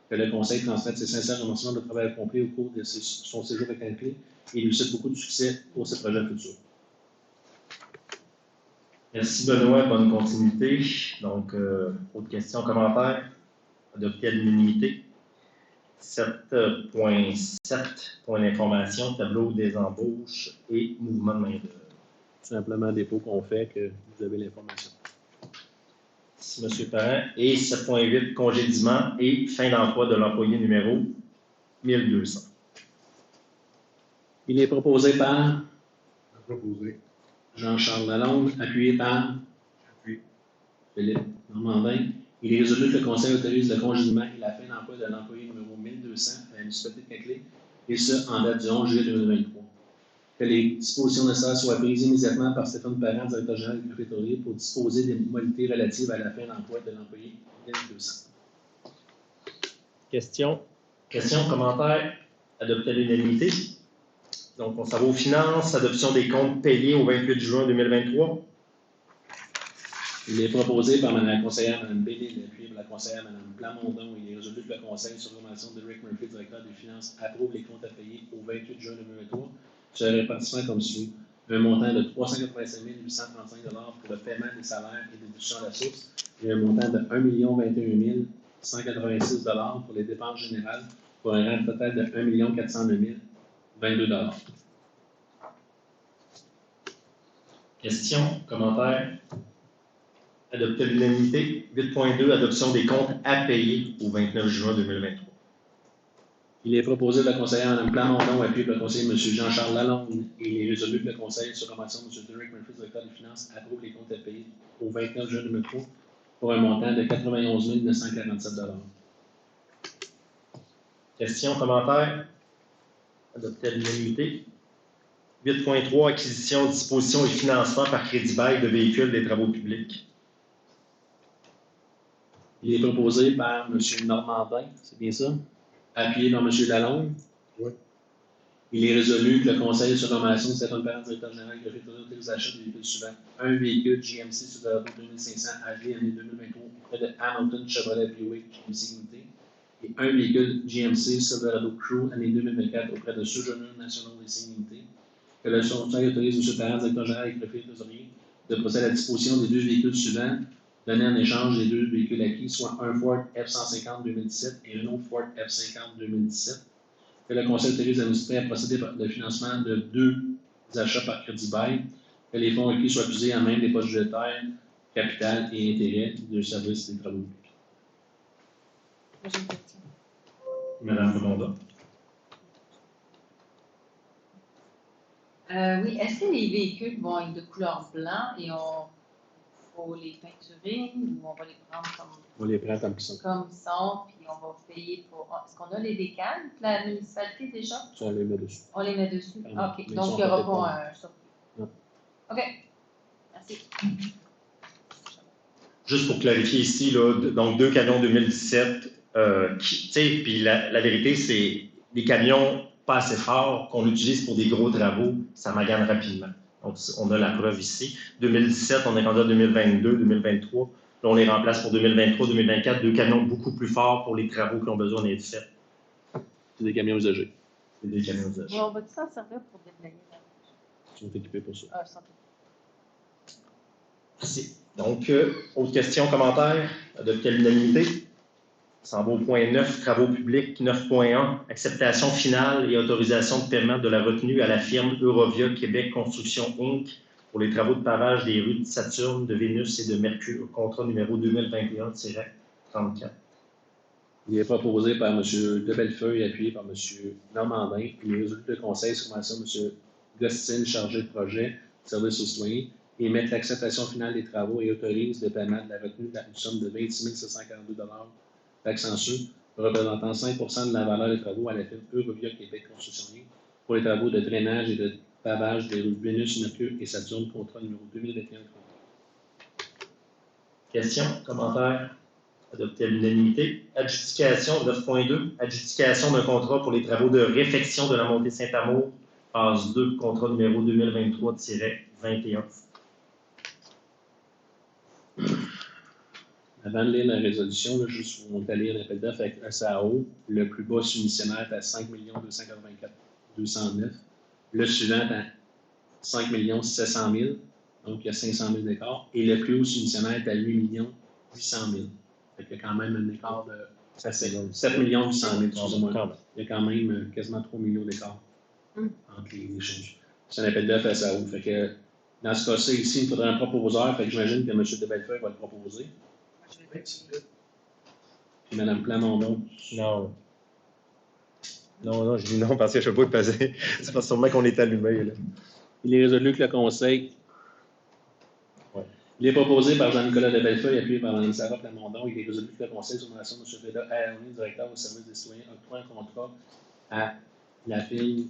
Que le conseil transmette ses sincères remerciements de travail accompli au cours de son séjour à Quintley et lui souhaite beaucoup de succès pour ses projets futurs. Merci Benoît, bonne continuité. Donc, autres questions, commentaires? Adopté à l'unanimité. 7.7, point d'information, tableau des embauches et mouvement de main-d'œuvre. Tout simplement dépôt qu'on fait que vous avez l'information. Merci M. Parent. Et 7.8, congédiement et fin d'emploi de l'employé numéro 1200. Il est proposé par Jean-Charles Lalonde, appuyé par Philippe Normandin. Il est résolu que le conseil autorise le congédiement et la fin d'emploi de l'employé numéro 1200 à la municipalité de Quintley, et ce, en date du 11 juillet 2023. Que les dispositions nécessaires soient prises immédiatement par Stéphane Parent, directeur général du greffier pour disposer des modalités relatives à la fin d'emploi de l'employé 1200. Questions, commentaires? Adopté à l'unanimité. Donc, on s'en va aux finances. Adoption des comptes payés au 28 juin 2023. Il est proposé par la conseillère Mme Bellil, appuyé par la conseillère Mme Plamondon. Il est résolu que le Conseil, sur recommandation de Rick Murphy, directeur des Finances, approuve les comptes à payer au 28 juin 2023, se répartissant comme suit. Un montant de 385 835 $ pour le paiement des salaires et des déductions à la source et un montant de 1 021 186 $ pour les dépenses générales pour un rang total de 1 409 022 $. Questions, commentaires? Adopté à l'unanimité. 8.2, adoption des comptes à payer au 29 juin 2023. Il est proposé de la conseillère Mme Plamondon, appuyé par le conseiller M. Jean-Charles Lalonde, et il est résolu que le Conseil, sur recommandation de M. Derek Murphy, directeur des Finances, approuve les comptes à payer au 29 juin 2023 pour un montant de 91 947 $. Questions, commentaires? Adopté à l'unanimité. 8.3, acquisition, disposition et financement par crédit bail de véhicules des travaux publics. Il est proposé par M. Normandin, c'est bien ça? Appuyé par M. Lalonde. Oui. Il est résolu que le Conseil sur nomination de Stéphane Parent, directeur général, de autoriser les achats des véhicules suivants. Un véhicule GMC Silverado 2500 AG année 2023 auprès de Hamilton Chevrolet Buick GMC Unité et un véhicule GMC Silverado Crew année 2024 auprès de Sojourner National Racing Unité. Que le Conseil autorise M. Parent, directeur général et préfet trésorier, de procéder à la disposition des deux véhicules suivants, donner en échange les deux véhicules acquis, soit un Ford F-150 2017 et un autre Ford F-50 2017. Que le Conseil autorise l'administration à procéder au financement de deux achats par crédit bail. Que les fonds acquis soient puisés en même dépôt budgétaire, capital et intérêt du service des travaux publics. J'ai une question. Madame Commanda. Oui, est-ce que les véhicules vont être de couleur blanc et on faut les peinturer ou on va les prendre On les prend comme ils sont. comme ils sont, puis on va payer pour. Est-ce qu'on a les décals de la municipalité déjà? Ça, on les met dessus. On les met dessus. Ah, OK. mais Donc, ils sont il n'y aura peut-être pas pas. un surplus. Non. OK. Merci. Juste pour clarifier ici, là, donc deux camions 2017, puis la vérité, c'est des camions pas assez forts qu'on utilise pour des gros travaux, ça magane rapidement. Donc, on a la preuve ici. 2017, on est rendu à 2022, 2023. Là, on les remplace pour 2023, 2024, deux camions beaucoup plus forts pour les travaux qui ont besoin d'être faits. C'est des camions usagés. C'est des camions usagés. Mais on va-tu s'en servir pour déblayer la Ils sont équipés pour ça. Ah, je sens que- Merci. Donc, autres questions, commentaires? Adopté à l'unanimité. Ça va au point 9, travaux publics 9.1, acceptation finale et autorisation de paiement de la retenue à la firme Eurovia Québec Construction Inc. pour les travaux de pavage des rues de Saturne, de Vénus et de Mercure, contrat numéro 2021-34. Il est proposé par M. De Bellefeuille, appuyé par M. Normandin. Il est résolu que le Conseil, sur recommandation de M. Gostin, chargé de projet, service aux citoyens, émette l'acceptation finale des travaux et autorise le paiement de la retenue d'une somme de 26 742 $ taxe en sûr, représentant 5 % de la valeur des travaux à la firme Eurovia Québec Construction Inc. pour les travaux de drainage et de pavage des rues Vénus, Mercure et Saturne, contrat numéro 2021. Questions, commentaires? Adopté à l'unanimité. Adjudication 9.2, adjudication d'un contrat pour les travaux de réfection de la montée Saint-Amour, phase 2, contrat numéro 2023-21. Avant de lire la résolution, là, juste on va lire l'appel d'offres avec SAO. Le plus bas soumissionnaire est à 5 284 209. Le suivant est à 5 700 000. Donc, il y a 500 000 d'écart. Et le plus haut soumissionnaire est à 8 800 000. Fait qu'il y a quand même un écart de 7 800 000, excusez-moi. Il y a quand même quasiment 3 millions d'écart entre les choses. C'est un appel d'offres SAO. Fait que dans ce cas-ci, ici, il faudrait un proposeur. Fait que j'imagine que M. de Bellefeuille va le proposer. Puis Mme Plamondon. Non. Non, je dis non parce que je ne sais pas y passer. C'est pas sûrement qu'on est allumé. Là. Il est résolu que le Conseil. Ouais. Il est proposé par Jean-Nicolas de Bellefeuille, appuyé par Mme Sarah Plamondon. Il est résolu que le Conseil, sur nomination de M. Béda Aaroni, directeur au service des citoyens, octroie un contrat à la firme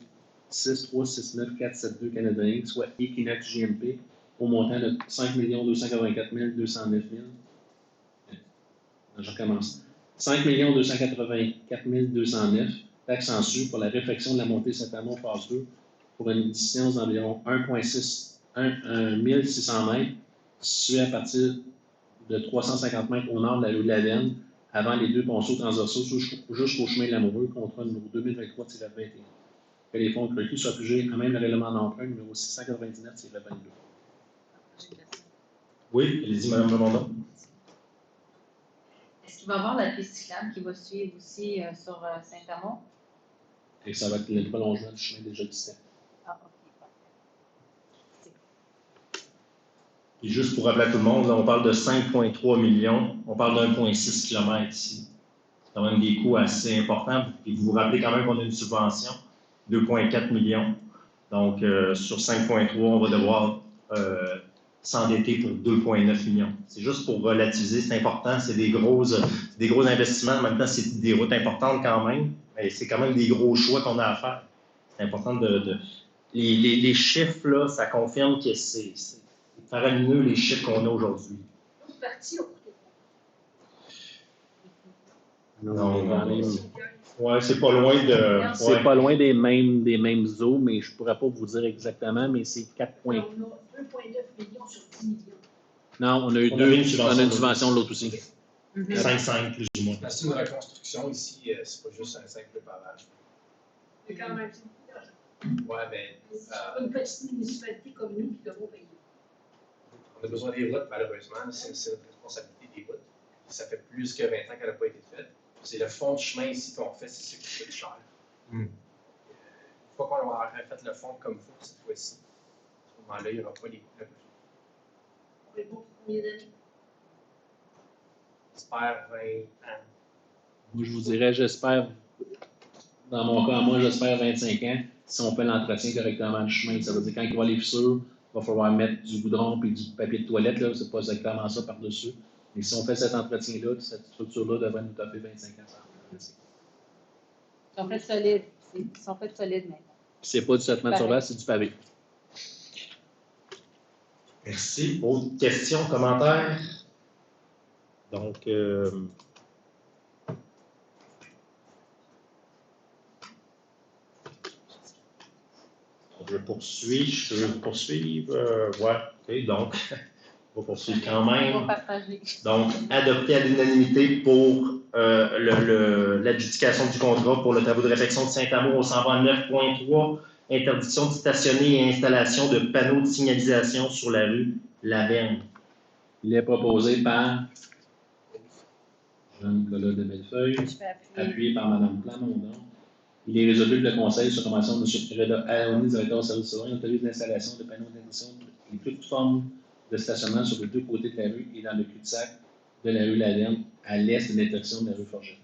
6369472 Canada Inc., soit Equinox GMP, au montant de 5 284 209 000. Je recommence. 5 284 209, taxe en su pour la réfection de la montée Saint-Amour phase 2 pour une distance d'environ 1,600 mètres située à partir de 350 mètres au nord de la rue de la Veine, avant les deux ponceaux transversaux jusqu'au chemin de l'Amoureux, contrat numéro 2023-21. Que les fonds requis soient jugés à même le règlement d'emprunt numéro 699-22. Oui, allez-y, Mme Lemondon. Est-ce qu'il va y avoir la piste cyclable qui va suivre aussi sur Saint-Amand? Et ça va être le prolongement du chemin déjà existant. Ah, ok. Et juste pour rappeler à tout le monde, là, on parle de 5,3 millions, on parle d'1,6 km ici. C'est quand même des coûts assez importants. Et vous vous rappelez quand même qu'on a une subvention, 2,4 millions. Donc, sur 5,3, on va devoir s'endetter pour 2,9 millions. C'est juste pour relativiser, c'est important, c'est des gros investissements. En même temps, c'est des routes importantes quand même, mais c'est quand même des gros choix qu'on a à faire. C'est important les chiffres, là, ça confirme que c'est faramineux les chiffres qu'on a aujourd'hui. L'autre partie, Ouais, c'est pas loin de. C'est pas loin des mêmes eaux, mais je pourrais pas vous dire exactement, mais c'est 4 on a points. 2,9 millions sur 10 millions. Non, on a eu On deux. avait une On a une subvention de l'autre aussi. 5,5 plus ou moins. C'est une reconstruction ici, c'est pas juste un simple pavage. C'est quand même Ouais, mais c'est une petite municipalité comme nous qui devons payer. on a besoin des routes, malheureusement. C'est notre responsabilité des routes. Ça fait plus que 20 ans qu'elle n'a pas été faite. C'est le fond de chemin ici qu'on fait, c'est ce qui coûte cher. Une fois qu'on aura fait le fond comme il faut cette fois-ci, à ce moment-là, il n'y aura pas les coûts. On est bon pour combien d'années? J'espère 20 ans. Moi, je vous dirais, j'espère, dans mon cas, moi, j'espère 25 ans, si on fait l'entretien correctement du chemin. Ça veut dire quand il va les fissures, il va falloir mettre du goudron et du papier de toilette, là, c'est pas exactement ça par-dessus. Mais si on fait cet entretien-là, cette structure-là devrait nous taper 25 ans. Ils sont faits solides. Ils sont faits solides maintenant. C'est pas du traitement de surface, c'est du pavé. Merci. Autres questions, commentaires? Donc, je poursuis. Je veux poursuivre. Ouais, OK, donc, on va poursuivre quand On même. va partager. Donc, adopté à l'unanimité pour l'adjudication du contrat pour le travaux de réfection de Saint-Amour au 129.3, interdiction de stationner et installation de panneaux de signalisation sur la rue Laverne. Il est proposé par Jean-Nicolas de Bellefeuille, Je vais appuyer. appuyé par Mme Plamondon. Il est résolu que le Conseil, sur recommandation de M. Reda Alaouni, directeur au service citoyen, autorise l'installation de panneaux d'interdiction de toute forme de stationnement sur les deux côtés de la rue et dans le cul-de-sac de la rue Laverne, à l'est de l'intersection de la rue Forget.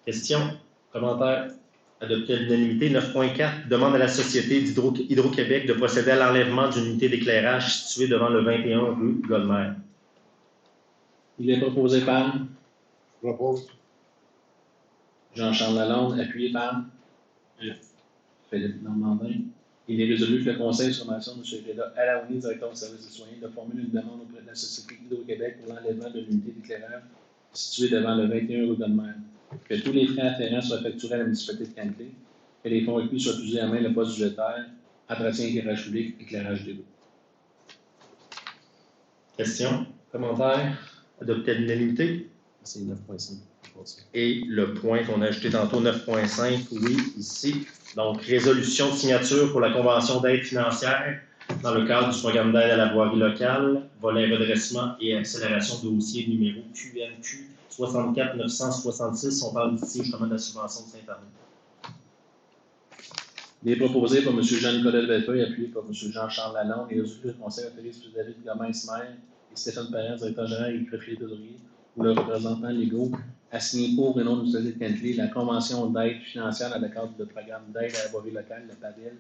Questions, commentaires? Adopté à l'unanimité. 9.4, demande à la Société d'Hydro-Québec de procéder à l'enlèvement d'une unité d'éclairage située devant le 21 rue Godmer. Il est proposé par Jean-Charles Lalonde, appuyé par Philippe Normandin. Il est résolu que le Conseil sur recommandation de M. Reda Alaouni, directeur du service citoyen, de formuler une demande auprès de la Société Hydro-Québec pour l'enlèvement de l'unité d'éclairage située devant le 21 rue Godmer. Que tous les frais afférents soient facturés à la municipalité de Cantley, que les fonds requis soient usés à main le poste budgétaire, entretien éclairage public, éclairage des rues. Questions, commentaires? Adopté à l'unanimité. C'est 9.5. Et le point qu'on a ajouté tantôt, 9.5, oui, ici. Donc, résolution de signature pour la convention d'aide financière dans le cadre du programme d'aide à la voirie locale, volet redressement et accélération de dossier numéro QNQ 64 966. On parle ici justement de la subvention de Saint-Arnaud. Il est proposé par M. Jean-Nicolas de Bellefeuille, appuyé par M. Jean-Charles Lalonde, et résolu que le Conseil autorise M. David Gomez-Maire et Stéphane Parent, directeur général et greffier trésorier, ou leurs représentants légaux, à signer pour et non du Société de Cantley la convention d'aide financière dans le cadre du programme d'aide à la voirie locale, le PADEL,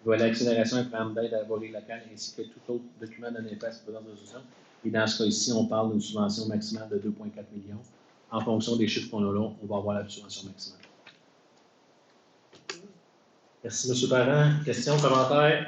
volet accélération et programme d'aide à la voirie locale, ainsi que tout autre document donné place pour la résolution. Et dans ce cas-ci, on parle d'une subvention maximale de 2,4 millions. En fonction des chiffres qu'on a là, on va avoir la subvention maximale. Merci, M. Parent. Questions, commentaires?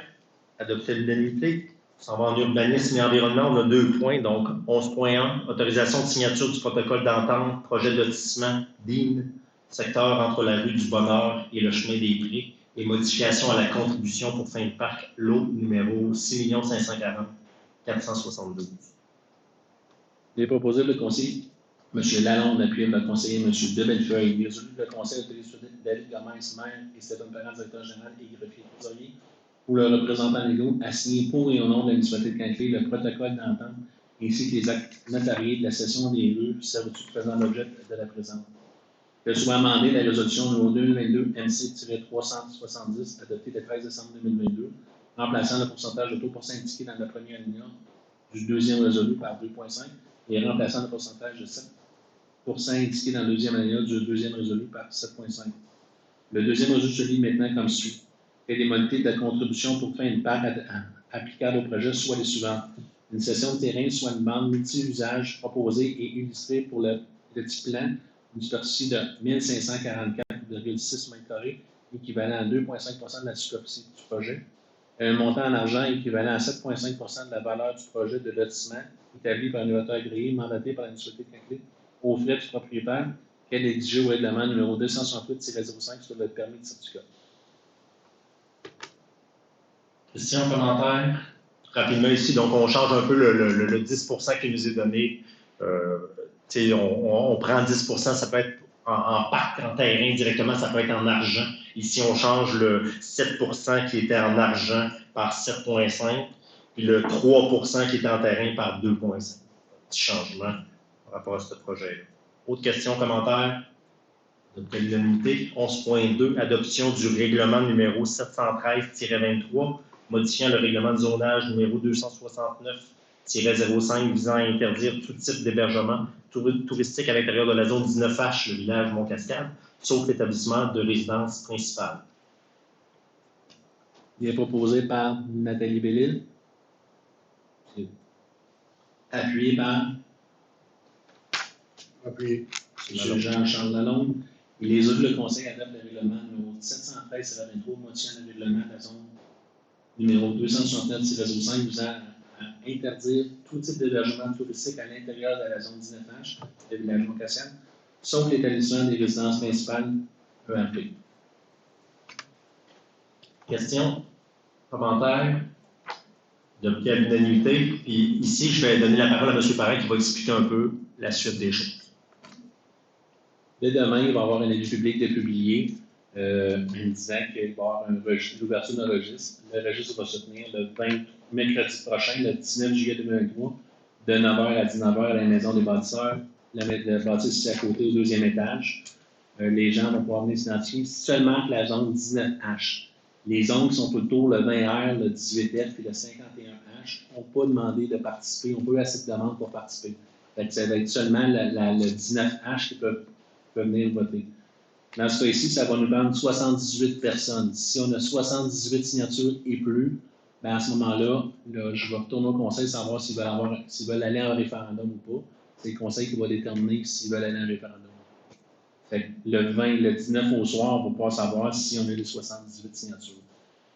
Adopté à l'unanimité. On s'en va en urbanisme et environnement. On a 2 points. Donc, 11.1, autorisation de signature du protocole d'entente, projet de lotissement DIN, secteur entre la rue du Bonheur et le chemin des Prés, et modification à la contribution pour fin de parc, lot numéro 6 540 472. Les proposés le conseiller M. Lalonde, appuyé par le conseiller M. De Bellefeuille. Il est résolu que le conseil de David Gomez, maire, et Stéphane Parent, directeur général et greffier trésorier, ou le représentant légaux, a signé pour et au nom de la municipalité de Quinquelé le protocole d'entente ainsi que les actes notariés de la cession des rues servitudes faisant l'objet de la présente. Que soit amendée la résolution numéro 2022 MC-370 adoptée le 13 décembre 2022, remplaçant le pourcentage de taux pour indiqué dans le premier alinéa du deuxième résolu par 2,5 et remplaçant le pourcentage de 7% indiqué dans le deuxième alinéa du deuxième résolu par 7,5. Le deuxième résolu se lit maintenant comme suit. Que les modalités de la contribution pour créer une part applicable au projet soient les suivantes. Une cession de terrain soit une bande multi-usage proposée et illustrée pour le petit plan d'une superficie de 1544,6 m², équivalent à 2,5% de la superficie du projet. Un montant en argent équivalent à 7,5% de la valeur du projet de lotissement établi par un notaire agréé mandaté par la municipalité de Quinquelé aux frais du propriétaire, qu'elle est exigée au règlement numéro 268-05 sur le permis de certificat. Questions, commentaires? Rapidement ici, donc on change un peu le 10% qui nous est donné. On prend 10%, ça peut être en parc, en terrain directement, ça peut être en argent. Ici, on change le 7% qui était en argent par 7,5, puis le 3% qui était en terrain par 2,5. Petit changement par rapport à ce projet-là. Autre question, commentaire? De l'unité 11.2, adoption du règlement numéro 713-23, modifiant le règlement de zonage numéro 269-05 visant à interdire tout type d'hébergement touristique à l'intérieur de la zone 19H, le village Mont-Cascade, sauf l'établissement de résidence principale. Il est proposé par Nathalie Bellil. Appuyé par M. Jean-Charles Lalonde. Il est résolu que le Conseil adopte le règlement numéro 713-23, modifiant le règlement de la zone numéro 269-05 visant à interdire tout type d'hébergement touristique à l'intérieur de la zone 19H, le village Mont-Cascade, sauf l'établissement des résidences principales ERP. Questions? Commentaires? Adopté à l'unanimité. Puis ici, je vais donner la parole à M. Parent qui va expliquer un peu la suite des choses. Dès demain, il va y avoir un avis public de publier disant qu'il va y avoir l'ouverture d'un registre. Le registre va se tenir le 20 mercredi prochain, le 19 juillet 2023, de 9h à 19h à la Maison des bâtisseurs. Le bâtisse ici à côté au deuxième étage. Les gens vont pouvoir venir s'identifier seulement que la zone 19H. Les zones qui sont autour, le 20R, le 18F et le 51H, n'ont pas demandé de participer. On peut avoir assez de demandes pour participer. Fait que ça va être seulement le 19H qui peuvent venir voter. Dans ce cas-ci, ça va nous prendre 78 personnes. Si on a 78 signatures et plus, bien à ce moment-là, je vais retourner au conseil savoir s'ils veulent aller en référendum ou pas. C'est le conseil qui va déterminer s'ils veulent aller en référendum. Fait que le 20, le 19 au soir, on va pouvoir savoir si on a les 78 signatures.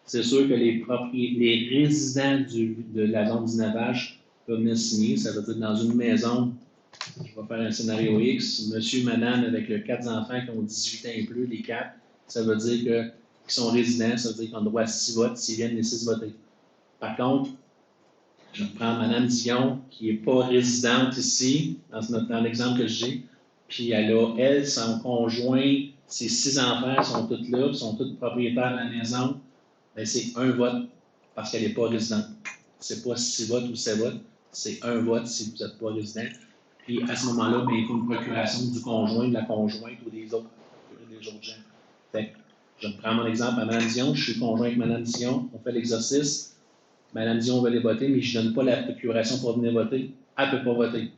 C'est sûr que les résidents de la zone 19H peuvent venir signer. Ça veut dire que dans une maison, je vais faire un scénario X, monsieur, madame, avec les 4 enfants qui ont 18 ans et plus, les 4, ça veut dire qu'ils sont résidents, ça veut dire qu'ils ont droit à 6 votes s'ils viennent les 6 voter. Par contre, je prends madame Dion, qui n'est pas résidente ici, dans l'exemple que j'ai, puis elle, son conjoint, ses 6 enfants sont tous là, ils sont tous propriétaires de la maison, bien, c'est un vote parce qu'elle n'est pas résidente. C'est pas 6 votes ou 7 votes, c'est un vote si vous n'êtes pas résident. Puis à ce moment-là, bien, il faut une procuration du conjoint, de la conjointe ou des autres gens. Fait que, je prends mon exemple à Mme Dion, je suis conjoint avec Mme Dion, on fait l'exercice, Mme Dion va aller voter, mais je ne donne pas la procuration pour venir voter, elle ne peut pas voter.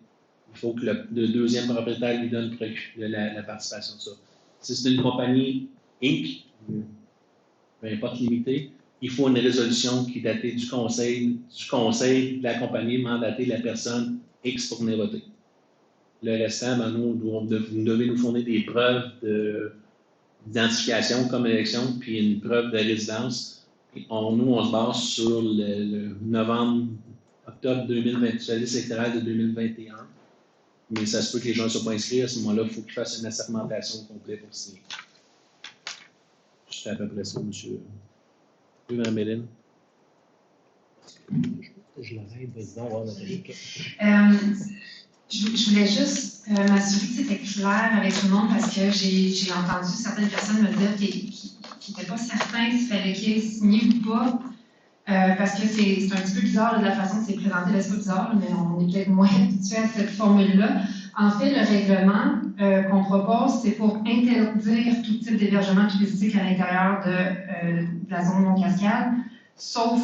Il faut que le deuxième propriétaire lui donne la participation de ça. Si c'est une compagnie Inc., peu importe limitée, il faut une résolution qui est datée du conseil de la compagnie mandater la personne X pour venir voter. Le restant, ben, vous devez nous fournir des preuves d'identification comme élection, puis une preuve de résidence. Puis on se base sur le octobre 2020, la liste électorale de 2021. Mais ça se peut que les gens ne soient pas inscrits. À ce moment-là, il faut qu'ils fassent une assermentation complète pour signer. C'est à peu près ça, monsieur. Oui, Mme Méline. Je l'arrête, vas-y, voir Nathalie. Je voulais juste m'assurer que c'était clair avec tout le monde parce que j'ai entendu certaines personnes me dire qu'ils n'étaient pas certains s'il fallait qu'ils signent ou pas. Parce que c'est un petit peu bizarre de la façon que c'est présenté, là, c'est pas bizarre, mais on est peut-être moins habitué à cette formule-là. En fait, le règlement qu'on propose, c'est pour interdire tout type d'hébergement touristique à l'intérieur de la zone Mont-Cascade, sauf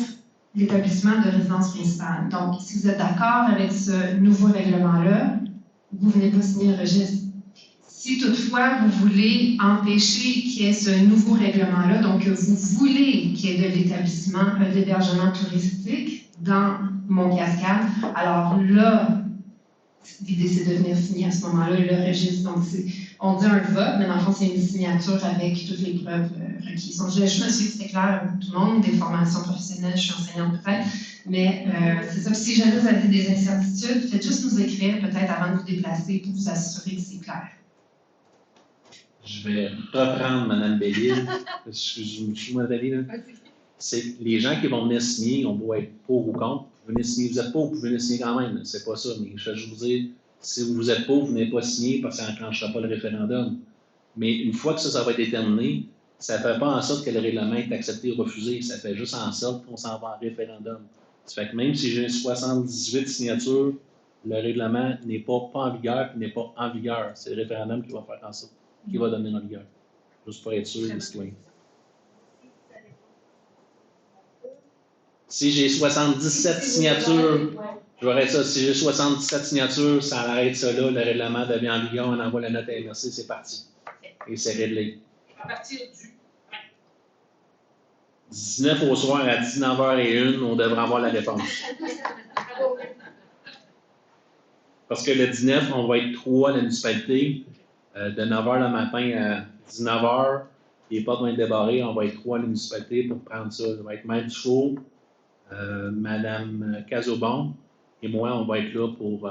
l'établissement de résidence principale. Donc, si vous êtes d'accord avec ce nouveau règlement-là, vous ne venez pas signer le registre. Si toutefois vous voulez empêcher qu'il y ait ce nouveau règlement-là, donc que vous voulez qu'il y ait de l'établissement d'hébergement touristique dans Mont-Cascade, alors là, l'idée c'est de venir signer à ce moment-là le registre. Donc, on dit un vote, mais dans le fond, c'est une signature avec toutes les preuves requises. Donc, je me suis dit que c'était clair pour tout le monde, des formations professionnelles, je suis enseignante peut-être, mais c'est ça. Si jamais vous avez des incertitudes, faites juste nous écrire peut-être avant de vous déplacer pour vous assurer que c'est clair. Je vais reprendre Mme Bellil. Excuse-moi, Nathalie. Là. C'est les gens qui vont venir signer, on doit être pour ou contre. Vous venez signer, vous êtes pour, vous venez signer quand même. C'est pas ça. Mais je vais vous dire, si vous êtes pour, vous n'êtes pas signé parce que ça n'enclenchera pas le référendum. Mais une fois que ça va être déterminé, ça ne fait pas en sorte que le règlement est accepté ou refusé. Ça fait juste en sorte qu'on s'en va en référendum. Ça fait que même si j'ai 78 signatures, le règlement n'est pas en vigueur et n'est pas en vigueur. C'est le référendum qui va faire en sorte. Qui va donner en vigueur. Juste pour être sûr des citoyens. Si j'ai 77 signatures, je vais arrêter ça. Si j'ai 77 signatures, ça arrête ça là. Le règlement devient en vigueur, on envoie la note à MRC, c'est parti. Et c'est réglé. À partir du 19 au soir à 19h01, on devrait avoir la réponse. Parce que le 19, on va être 3 à la municipalité. De 9h le matin à 19h, les portes vont être débarrées, on va être 3 à la municipalité pour prendre ça. Ça va être Maître Dufault, Mme Cazobon et moi, on va être là pour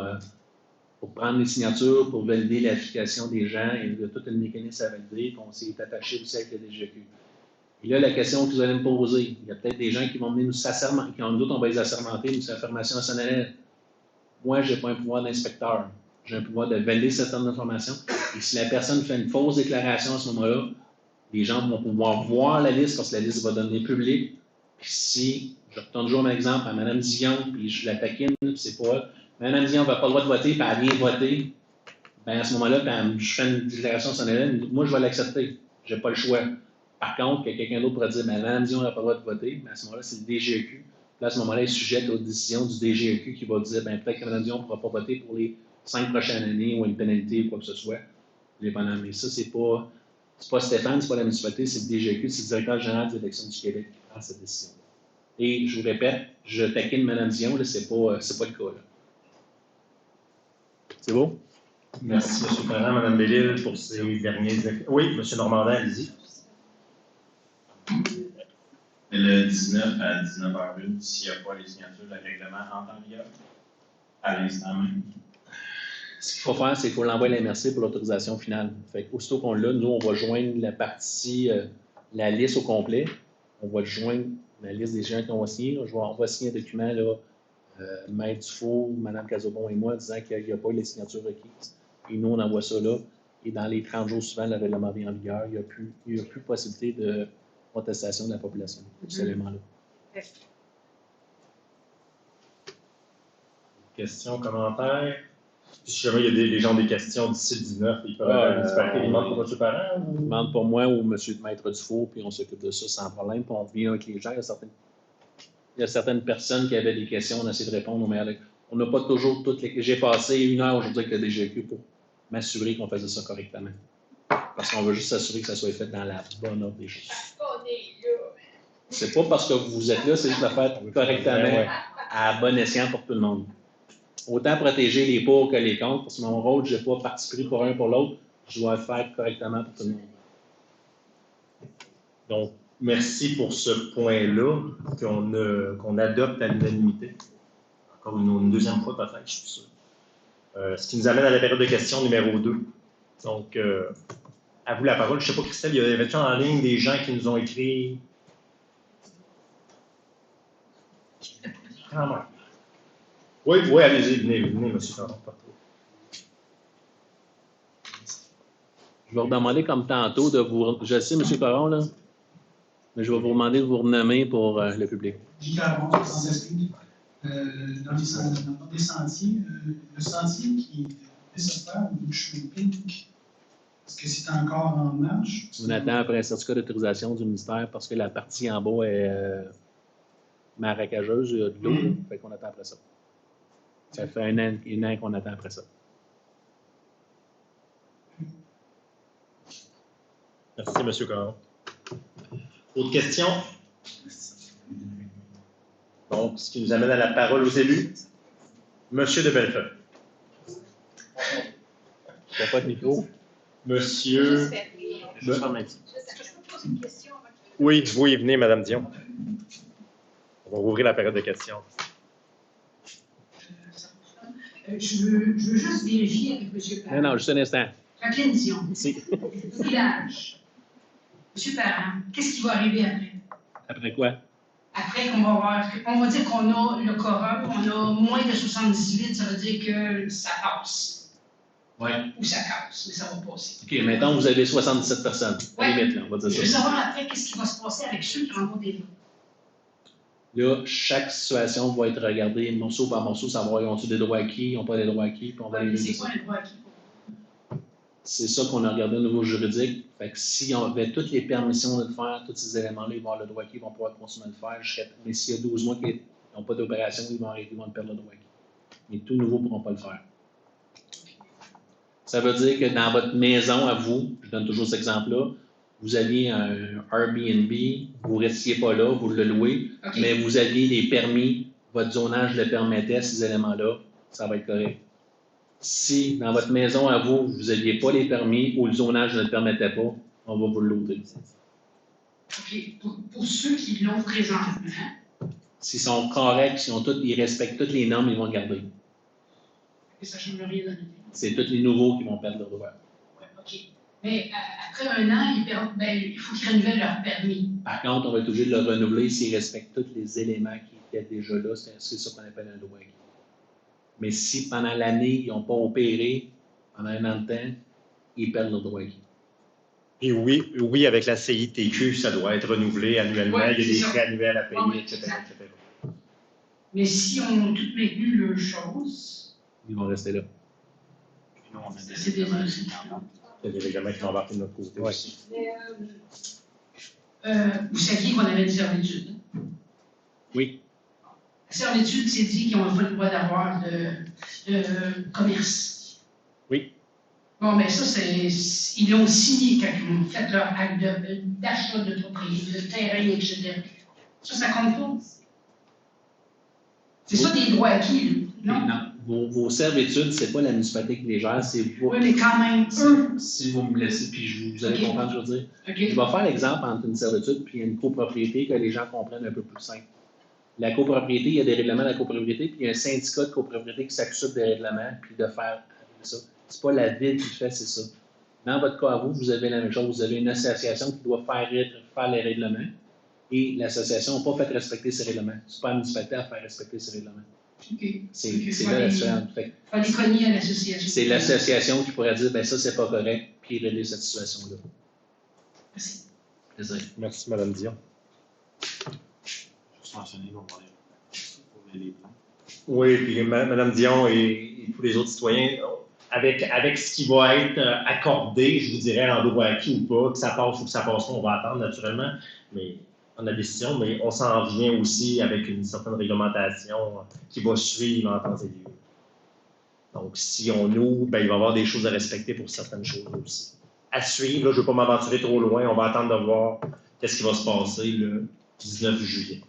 prendre les signatures, pour valider l'application des gens et de tout le mécanisme à valider, qu'on s'est attaché aussi avec le DGEQ. Et là, la question que vous allez me poser, il y a peut-être des gens qui vont venir nous s'assermenter, qui ont d'autres, on va les assermenter, nous, c'est la formation nationale. Moi, je n'ai pas un pouvoir d'inspecteur. J'ai un pouvoir de valider certaines informations. Et si la personne fait une fausse déclaration à ce moment-là, les gens vont pouvoir voir la liste parce que la liste va devenir publique. Puis si, je retourne toujours mon exemple à Mme Dion, puis je la taquine, puis c'est pas elle. Mme Dion n'a pas le droit de voter, puis elle vient voter. Bien, à ce moment-là, quand je fais une déclaration nationale, moi, je vais l'accepter. Je n'ai pas le choix. Par contre, que quelqu'un d'autre pourrait dire, mais Mme Dion n'a pas le droit de voter, mais à ce moment-là, c'est le DGEQ. Là, à ce moment-là, elle est sujette aux décisions du DGEQ qui va dire, bien, peut-être que Mme Dion ne pourra pas voter pour les 5 prochaines années ou une pénalité ou quoi que ce soit. Mais ça, c'est pas Stéphane, c'est pas la municipalité, c'est le DGEQ, c'est le directeur général de l'élection du Québec qui prend cette décision. Et je vous répète, je taquine Mme Dion, là, c'est pas le cas. Là. C'est beau? Merci, M. Parent, Mme Bellil, pour ces derniers... Oui, M. Normandin, allez-y. Le 19 à 19h01, s'il n'y a pas les signatures, le règlement entre en vigueur à l'instant même. Ce qu'il faut faire, c'est qu'il faut l'envoyer à la MRC pour l'autorisation finale. Fait aussitôt qu'on l'a, nous, on va joindre la partie, la liste au complet. On va joindre la liste des gens qu'on va signer. On va signer un document, là, Maître Dufault, Mme Cazobon et moi, disant qu'il n'y a pas les signatures requises. Et nous, on envoie ça là. Et dans les 30 jours suivants, le règlement vient en vigueur. Il n'y a plus possibilité de protestation de la population pour cet élément-là. Questions, commentaires? Si jamais il y a des gens des questions d'ici le 19, ils peuvent disparaître. Ils demandent pour M. Parent? Ils demandent pour moi ou M. Maître Dufault, puis on s'occupe de ça sans problème. Puis on vient avec les gens. Il y a certaines personnes qui avaient des questions, on essaie de répondre. Mais on n'a pas toujours toutes les... J'ai passé 1 heure aujourd'hui avec le DGEQ pour m'assurer qu'on faisait ça correctement. Parce qu'on veut juste s'assurer que ça soit fait dans la bonne ordre des choses. C'est pas parce que vous êtes là, c'est juste de faire correctement à bon escient pour tout le monde. Autant protéger les pour que les contre, parce que mon rôle, je n'ai pas parti pris pour un pour l'autre, je dois le faire correctement pour tout le monde. Donc, merci pour ce point-là qu'on adopte à l'unanimité. Encore une deuxième fois peut-être, je suis sûr. Ce qui nous amène à la période de questions numéro 2. Donc, à vous la parole. Je ne sais pas, Christelle, il y avait-tu en ligne des gens qui nous ont écrit? Quand même. Oui, oui, allez-y, venez, monsieur Caron. Je vais vous demander comme tantôt de vous... Je sais, M. Caron, là, mais je vais vous demander de vous renommer pour le public. J. Caron, 76 Pink. Dans les sentiers, le sentier qui est nécessaire au chemin Pink, est-ce que c'est encore en marche? On attend après un certificat d'autorisation du ministère parce que la partie en bas est marécageuse, il y a de l'eau, fait qu'on attend après ça. Ça fait un an qu'on attend après ça. Merci, M. Caron. Autre question? Donc, ce qui nous amène à la parole aux élus. Monsieur de Bellefeuille. Il n'y a pas de micro. Monsieur. Juste en même temps. Oui, venez, Mme Dion. On va rouvrir la période de questions. Je veux juste vérifier avec M. Parent. Non, juste un instant. Jacqueline Dion. Si. Village. M. Parent, qu'est-ce qui va arriver après? Après quoi? Après qu'on va voir, on va dire qu'on a le quorum, on a moins de 78, ça veut dire que ça passe. Oui. Ou ça casse, mais ça va passer. OK, maintenant, vous avez 77 personnes. Allez vite, là, on va dire Je veux ça. savoir après qu'est-ce qui va se passer avec ceux qui ont voté là. Là, chaque situation va être regardée morceau par morceau, savoir ils ont-ils des droits acquis, ils n'ont pas des droits acquis, puis on va les C'est juger quoi ça. le droit acquis? C'est ça qu'on a regardé au niveau juridique. Fait que si on avait toutes les permissions de le faire, tous ces éléments-là, ils vont avoir le droit acquis, ils vont pouvoir continuer à le faire. Mais s'il y a 12 mois qu'ils n'ont pas d'opération, ils vont arrêter, ils vont perdre le droit acquis. Mais tout nouveau ne pourront pas le faire. Ça veut dire que dans votre maison à vous, je donne toujours cet exemple-là, vous aviez un Airbnb, vous ne restiez pas là, vous le louez, mais vous aviez les permis, votre zonage le permettait, ces éléments-là, ça va être correct. Si dans votre maison à vous, vous n'aviez pas les permis ou le zonage ne le permettait pas, on va vous le louer. OK. Pour ceux qui l'ont présentement. S'ils sont corrects, ils respectent toutes les normes, ils vont le garder. Et ça ne change rien de C'est tous les nouveaux qui vont perdre leur droit. Oui, OK. Mais après un an, il faut qu'ils renouvellent leur permis. Par contre, on va être obligé de le renouveler s'ils respectent tous les éléments qui étaient déjà là. C'est ça qu'on appelle un droit acquis. Mais si pendant l'année, ils n'ont pas opéré, pendant un an de temps, ils perdent leur droit acquis. Et oui, avec la CITQ, ça doit être renouvelé annuellement. Ouais, il y a des c'est ça. frais annuels à payer, Ouais, etc., exact. etc. Mais si on a tout maintenu leurs choses, Ils vont rester là. c'est des raisons. Il y a des règlements qui vont embarquer de notre côté aussi. Vous saviez qu'on avait des servitudes. Oui. La servitude, c'est dit qu'ils n'ont pas le droit d'avoir de commerce. Oui. Bon, mais ça, ils l'ont signé quand ils ont fait leur acte d'achat de propriété, de terrain, etc. Ça compte pas. C'est ça des droits acquis, là, non? Vos servitudes, ce n'est pas la municipalité qui les gère, c'est vous. Oui, mais quand même, eux. Si vous me laissez, puis vous allez comprendre ce que je veux dire. OK. Je vais faire l'exemple entre une servitude et une copropriété que les gens comprennent un peu plus simple. La copropriété, il y a des règlements de la copropriété, puis il y a un syndicat de copropriété qui s'occupe des règlements, puis de faire ça. C'est pas la ville qui le fait, c'est ça. Dans votre cas, vous avez la même chose. Vous avez une association qui doit faire les règlements, et l'association n'a pas fait respecter ces règlements. C'est pas la municipalité à faire respecter ces règlements. OK. C'est là la différence. Il faut les cogner à l'association. C'est l'association qui pourrait dire, ben ça, c'est pas correct, puis régler cette situation-là. Merci. Désolé. Merci, Mme Dion. Juste mentionner, on va aller les plans. Oui, puis Mme Dion et tous les autres citoyens, avec ce qui va être accordé, je vous dirais, en droit acquis ou pas, que ça passe ou que ça passe pas, on va attendre naturellement, mais on a la décision, mais on s'en vient aussi avec une certaine réglementation qui va suivre en temps et lieu. Donc, si on ouvre, ben, il va y avoir des choses à respecter pour certaines choses aussi. À suivre, là, je ne veux pas m'aventurer trop loin, on va attendre de voir qu'est-ce qui va se passer le 19 juillet.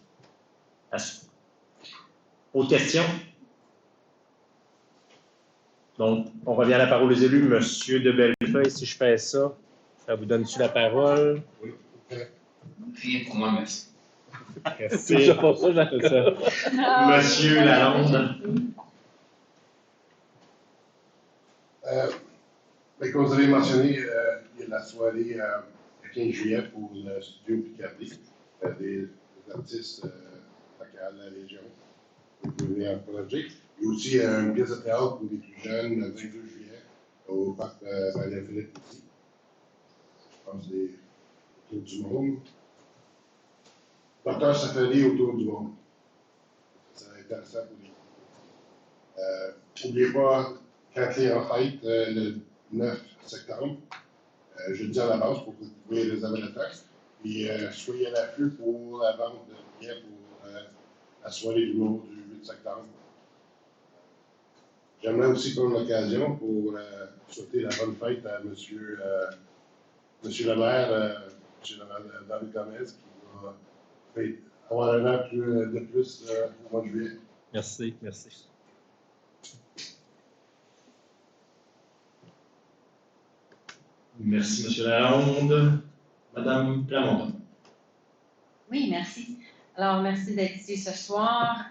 À suivre. Autre question? Donc, on revient à la parole aux élus. Monsieur de Bellefeuille, si je fais ça, ça vous donne-tu la parole? Oui. Rien pour moi, merci. Merci. C'est pour ça que j'ai fait ça. Monsieur Lalonde. Comme vous avez mentionné, il y a la soirée le 15 juillet pour le studio Picardie, des artistes locaux de la région. venez encourager. Il y a aussi une pièce de théâtre pour les plus jeunes, le 22 juillet, au parc Marie-Philippe ici. Je pense que c'est autour du monde. Docteur Safari autour du monde. Ça va être intéressant pour les. N'oubliez pas, Kathleen en fête le 9 septembre. Je le dis en avance pour que vous pouvez réserver la taxe. Et soyez à l'affût pour la vente de billets pour la soirée du mot du 8 septembre. J'aimerais aussi prendre l'occasion pour souhaiter la bonne fête à Monsieur le maire, M. David Gomez, qui va avoir un an de plus au mois de juillet. Merci, merci. Merci, M. Lalonde. Madame Plamondon. Oui, merci. Alors, merci d'être ici ce soir.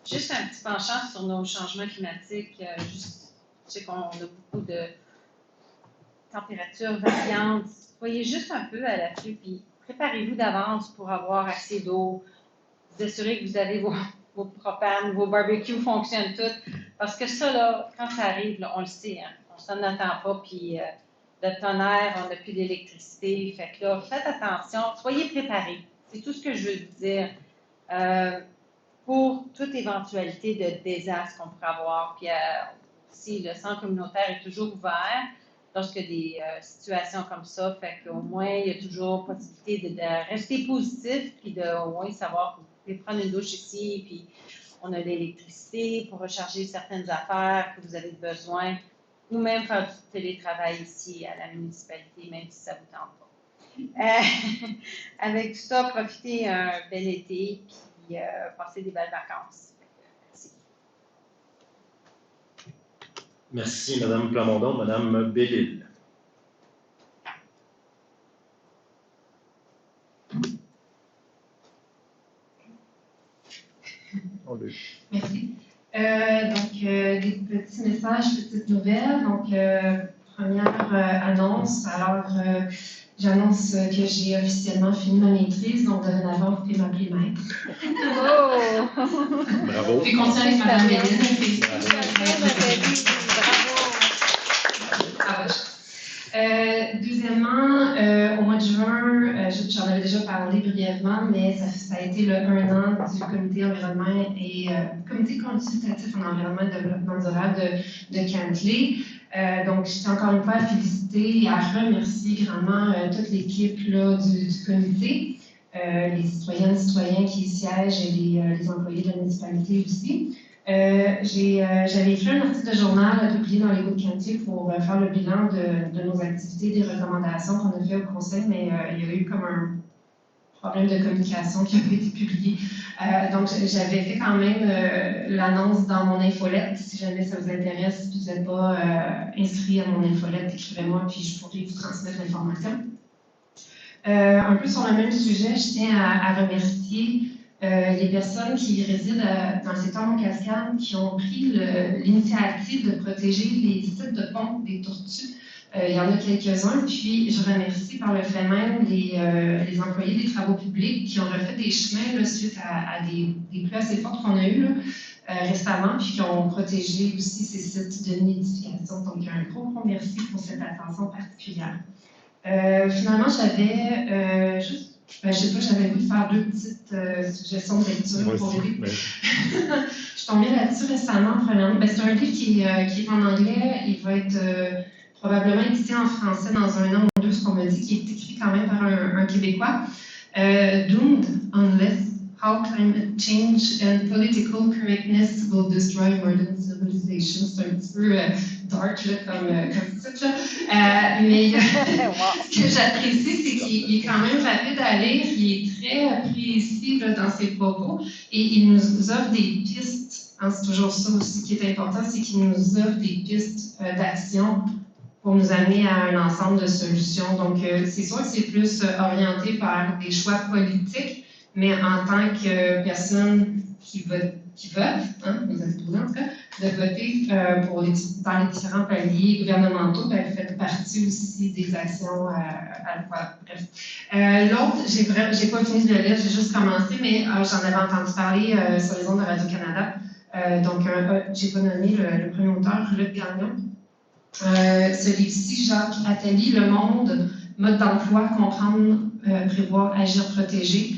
Juste un petit penchant sur nos changements climatiques. Je sais qu'on a beaucoup de températures variantes. Soyez juste un peu à l'affût, puis préparez-vous d'avance pour avoir assez d'eau. Vous assurez que vous avez vos propanes, vos barbecues fonctionnent toutes. Parce que ça, là, quand ça arrive, là, on le sait, hein, on s'en attend pas, puis le tonnerre, on n'a plus d'électricité. Fait que là, faites attention, soyez préparés. C'est tout ce que je veux vous dire. Pour toute éventualité de désastre qu'on pourrait avoir. Puis aussi, le centre communautaire est toujours ouvert lorsque des situations comme ça. Fait qu'au moins, il y a toujours possibilité de rester positif, puis au moins savoir que vous pouvez prendre une douche ici, puis on a de l'électricité pour recharger certaines affaires que vous avez besoin, ou même faire du télétravail ici à la municipalité, même si ça ne vous tente pas. Avec tout ça, profitez un bel été, puis passer des belles vacances. Merci, Mme Plamondon. Mme Bellil. Merci. Des petits messages, petites nouvelles. Donc, première annonce. Alors, j'annonce que j'ai officiellement fini ma maîtrise, donc dorénavant, vous pouvez m'appeler maître. Oh! Bravo. Puis continuer avec Mme Bellil. Deuxièmement, au mois de juin, j'en avais déjà parlé brièvement, mais ça a été le 1 an du comité environnement et comité consultatif en environnement et développement durable de Cantley. Donc, je tiens encore une fois à féliciter et à remercier grandement toute l'équipe du comité, les citoyennes et citoyens qui y siègent et les employés de la municipalité aussi. J'avais écrit un article de journal à publier dans l'Écho de Cantley pour faire le bilan de nos activités, des recommandations qu'on a fait au conseil, mais il y a eu comme un problème de communication qui n'a pas été publié. Donc, j'avais fait quand même l'annonce dans mon infolette. Si jamais ça vous intéresse, si vous n'êtes pas inscrit à mon infolette, écrivez-moi, puis je pourrai vous transmettre l'information. Un peu sur le même sujet, je tiens à remercier les personnes qui résident dans le secteur Mont-Cascade qui ont pris l'initiative de protéger les sites de ponte des tortues. Il y en a quelques-uns, puis je remercie par le fait même les employés des travaux publics qui ont refait des chemins là, suite à des pluies assez fortes qu'on a eues récemment, puis qui ont protégé aussi ces sites de nidification. Donc, un gros merci pour cette attention particulière. Finalement, j'avais juste je ne sais pas, j'avais voulu faire deux petites suggestions de lecture pour aider. Je suis tombée là-dessus récemment. C'est un livre qui est en anglais. Il va être probablement édité en français dans 1 an ou 2, ce qu'on m'a dit, qui est écrit quand même par un Québécois. Doomed Unless How Climate Change and Political Correctness Will Destroy Modern Civilization. C'est un petit peu dark là, comme titre. Mais ce que j'apprécie, c'est qu'il est quand même rapide à lire, il est très précis là, dans ses propos et il nous offre des pistes. Hein, c'est toujours ça aussi qui est important, c'est qu'il nous offre des pistes d'action pour nous amener à un ensemble de solutions. Donc, c'est sûr que c'est plus orienté par des choix politiques, mais en tant que personne qui votent, hein, les exposants en tout cas, de voter dans les différents paliers gouvernementaux. Ben, vous faites partie aussi des actions voilà, bref. L'autre, j'ai pas fini de le lire, j'ai juste commencé, mais j'en avais entendu parler sur les ondes de Radio-Canada. Donc, j'ai pas nommé le premier auteur, Luc Gagnon. Ce livre-ci, Jacques Attali, Le Monde, mode d'emploi, comprendre, prévoir, agir, protéger,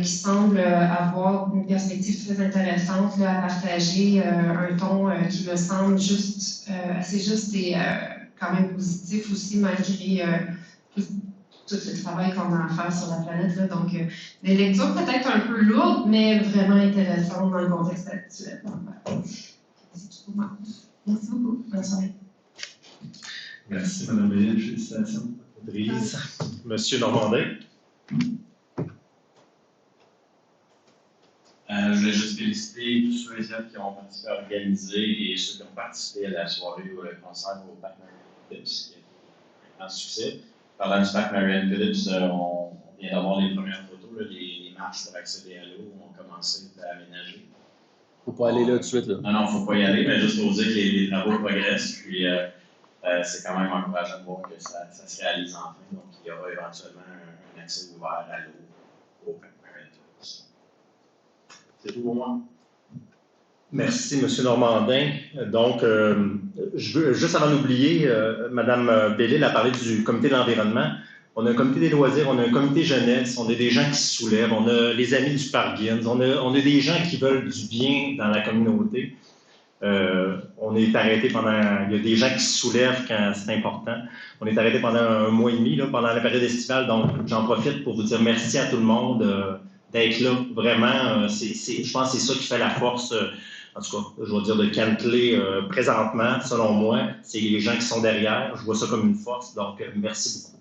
qui semble avoir une perspective très intéressante là, à partager, un ton qui me semble juste, assez juste et quand même positif aussi, malgré tout le travail qu'on a à faire sur la planète. Là. Donc, des lectures peut-être un peu lourdes, mais vraiment intéressantes dans le contexte actuel. Donc, voilà. C'est tout pour moi. Merci beaucoup. Bonne soirée. Merci, Mme Bellil. Félicitations. Brise. Monsieur Normandin. Je voulais juste féliciter tous ceux et celles qui ont participé à organiser et ceux qui ont participé à la soirée ou le concert au parc Marianne Phillips, qui est un grand succès. Parlant du parc Marianne Phillips, on vient d'avoir les premières photos, là, les marches pour accéder à l'eau ont commencé à aménager. Faut pas aller là tout de suite. Là. Non, il ne faut pas y aller, mais juste pour dire que les travaux progressent. Puis c'est quand même encourageant de voir que ça se réalise enfin. Donc, il y aura éventuellement un accès ouvert à l'eau au parc Marianne Phillips. C'est tout pour moi. Merci, M. Normandin. Donc, je veux, juste avant d'oublier, Mme Bellil a parlé du comité de l'environnement. On a un comité des loisirs, on a un comité jeunesse, on a des gens qui se soulèvent, on a les amis du Parc Guinness, on a des gens qui veulent du bien dans la communauté. On est arrêté il y a des gens qui se soulèvent quand c'est important. On est arrêté pendant un mois et demi, là, pendant la période estivale, donc j'en profite pour vous dire merci à tout le monde d'être là. Vraiment, je pense que c'est ça qui fait la force, en tout cas, je vais dire de Cantley présentement, selon moi, c'est les gens qui sont derrière. Je vois ça comme une force, donc merci beaucoup.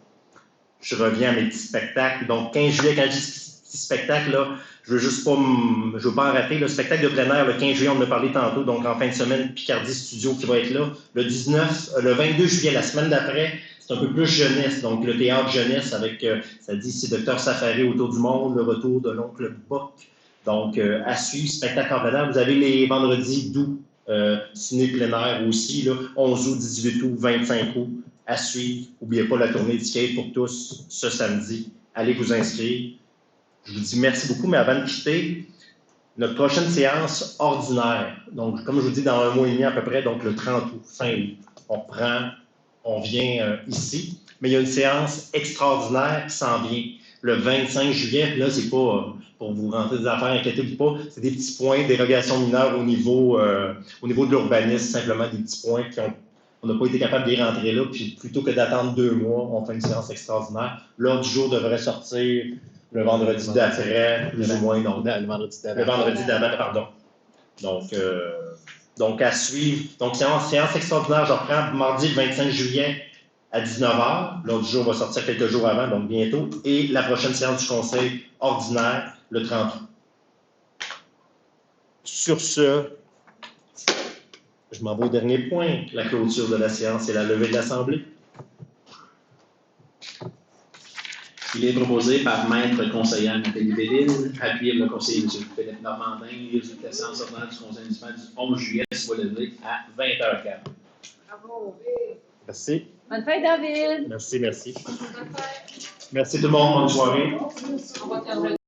Je reviens à mes petits spectacles. Donc, 15 juillet, quand je dis petits spectacles, là, je veux pas en rater. Le spectacle de plein air, le 15 juillet, on en a parlé tantôt, donc en fin de semaine, Picardie Studio qui va être là. Le 22 juillet, la semaine d'après, c'est un peu plus jeunesse, donc le théâtre jeunesse avec, ça dit, c'est Dr Safari autour du monde, le retour de l'oncle Bock. Donc, à suivre, spectacle en plein air. Vous avez les vendredis d'août, ciné plein air aussi, là, 11 août, 18 août, 25 août. À suivre. N'oubliez pas la tournée de skate pour tous ce samedi. Allez vous inscrire. Je vous dis merci beaucoup, mais avant de quitter, notre prochaine séance ordinaire, donc comme je vous dis, dans un mois et demi à peu près, donc le 30 août, fin août, on vient ici, mais il y a une séance extraordinaire qui s'en vient. Le 25 juillet, là, c'est pas pour vous rentrer des affaires, inquiétez-vous pas, c'est des petits points, dérogation mineure au niveau de l'urbanisme, simplement des petits points on n'a pas été capable d'y rentrer là, puis plutôt que d'attendre 2 mois, on fait une séance extraordinaire. L'ordre du jour devrait sortir le vendredi d'après, plus ou moins. Donc, le vendredi d'avant, pardon. Donc, à suivre. Donc, séance extraordinaire, je reprends mardi le 25 juillet à 19h. L'ordre du jour va sortir quelques jours avant, donc bientôt. Et la prochaine séance du conseil ordinaire, le 30 août. Sur ce, je m'en vais au dernier point, la clôture de la séance et la levée de l'Assemblée. Il est proposé par Maître conseillère Nathalie Bellil, appuyé par le conseiller M. Philippe Normandin, les résultats de la séance ordinaire du conseil municipal du 11 juillet soit levé à 20h04. Bravo. Merci. Bonne fête, David. Merci. Merci tout le monde. Bonne soirée. On va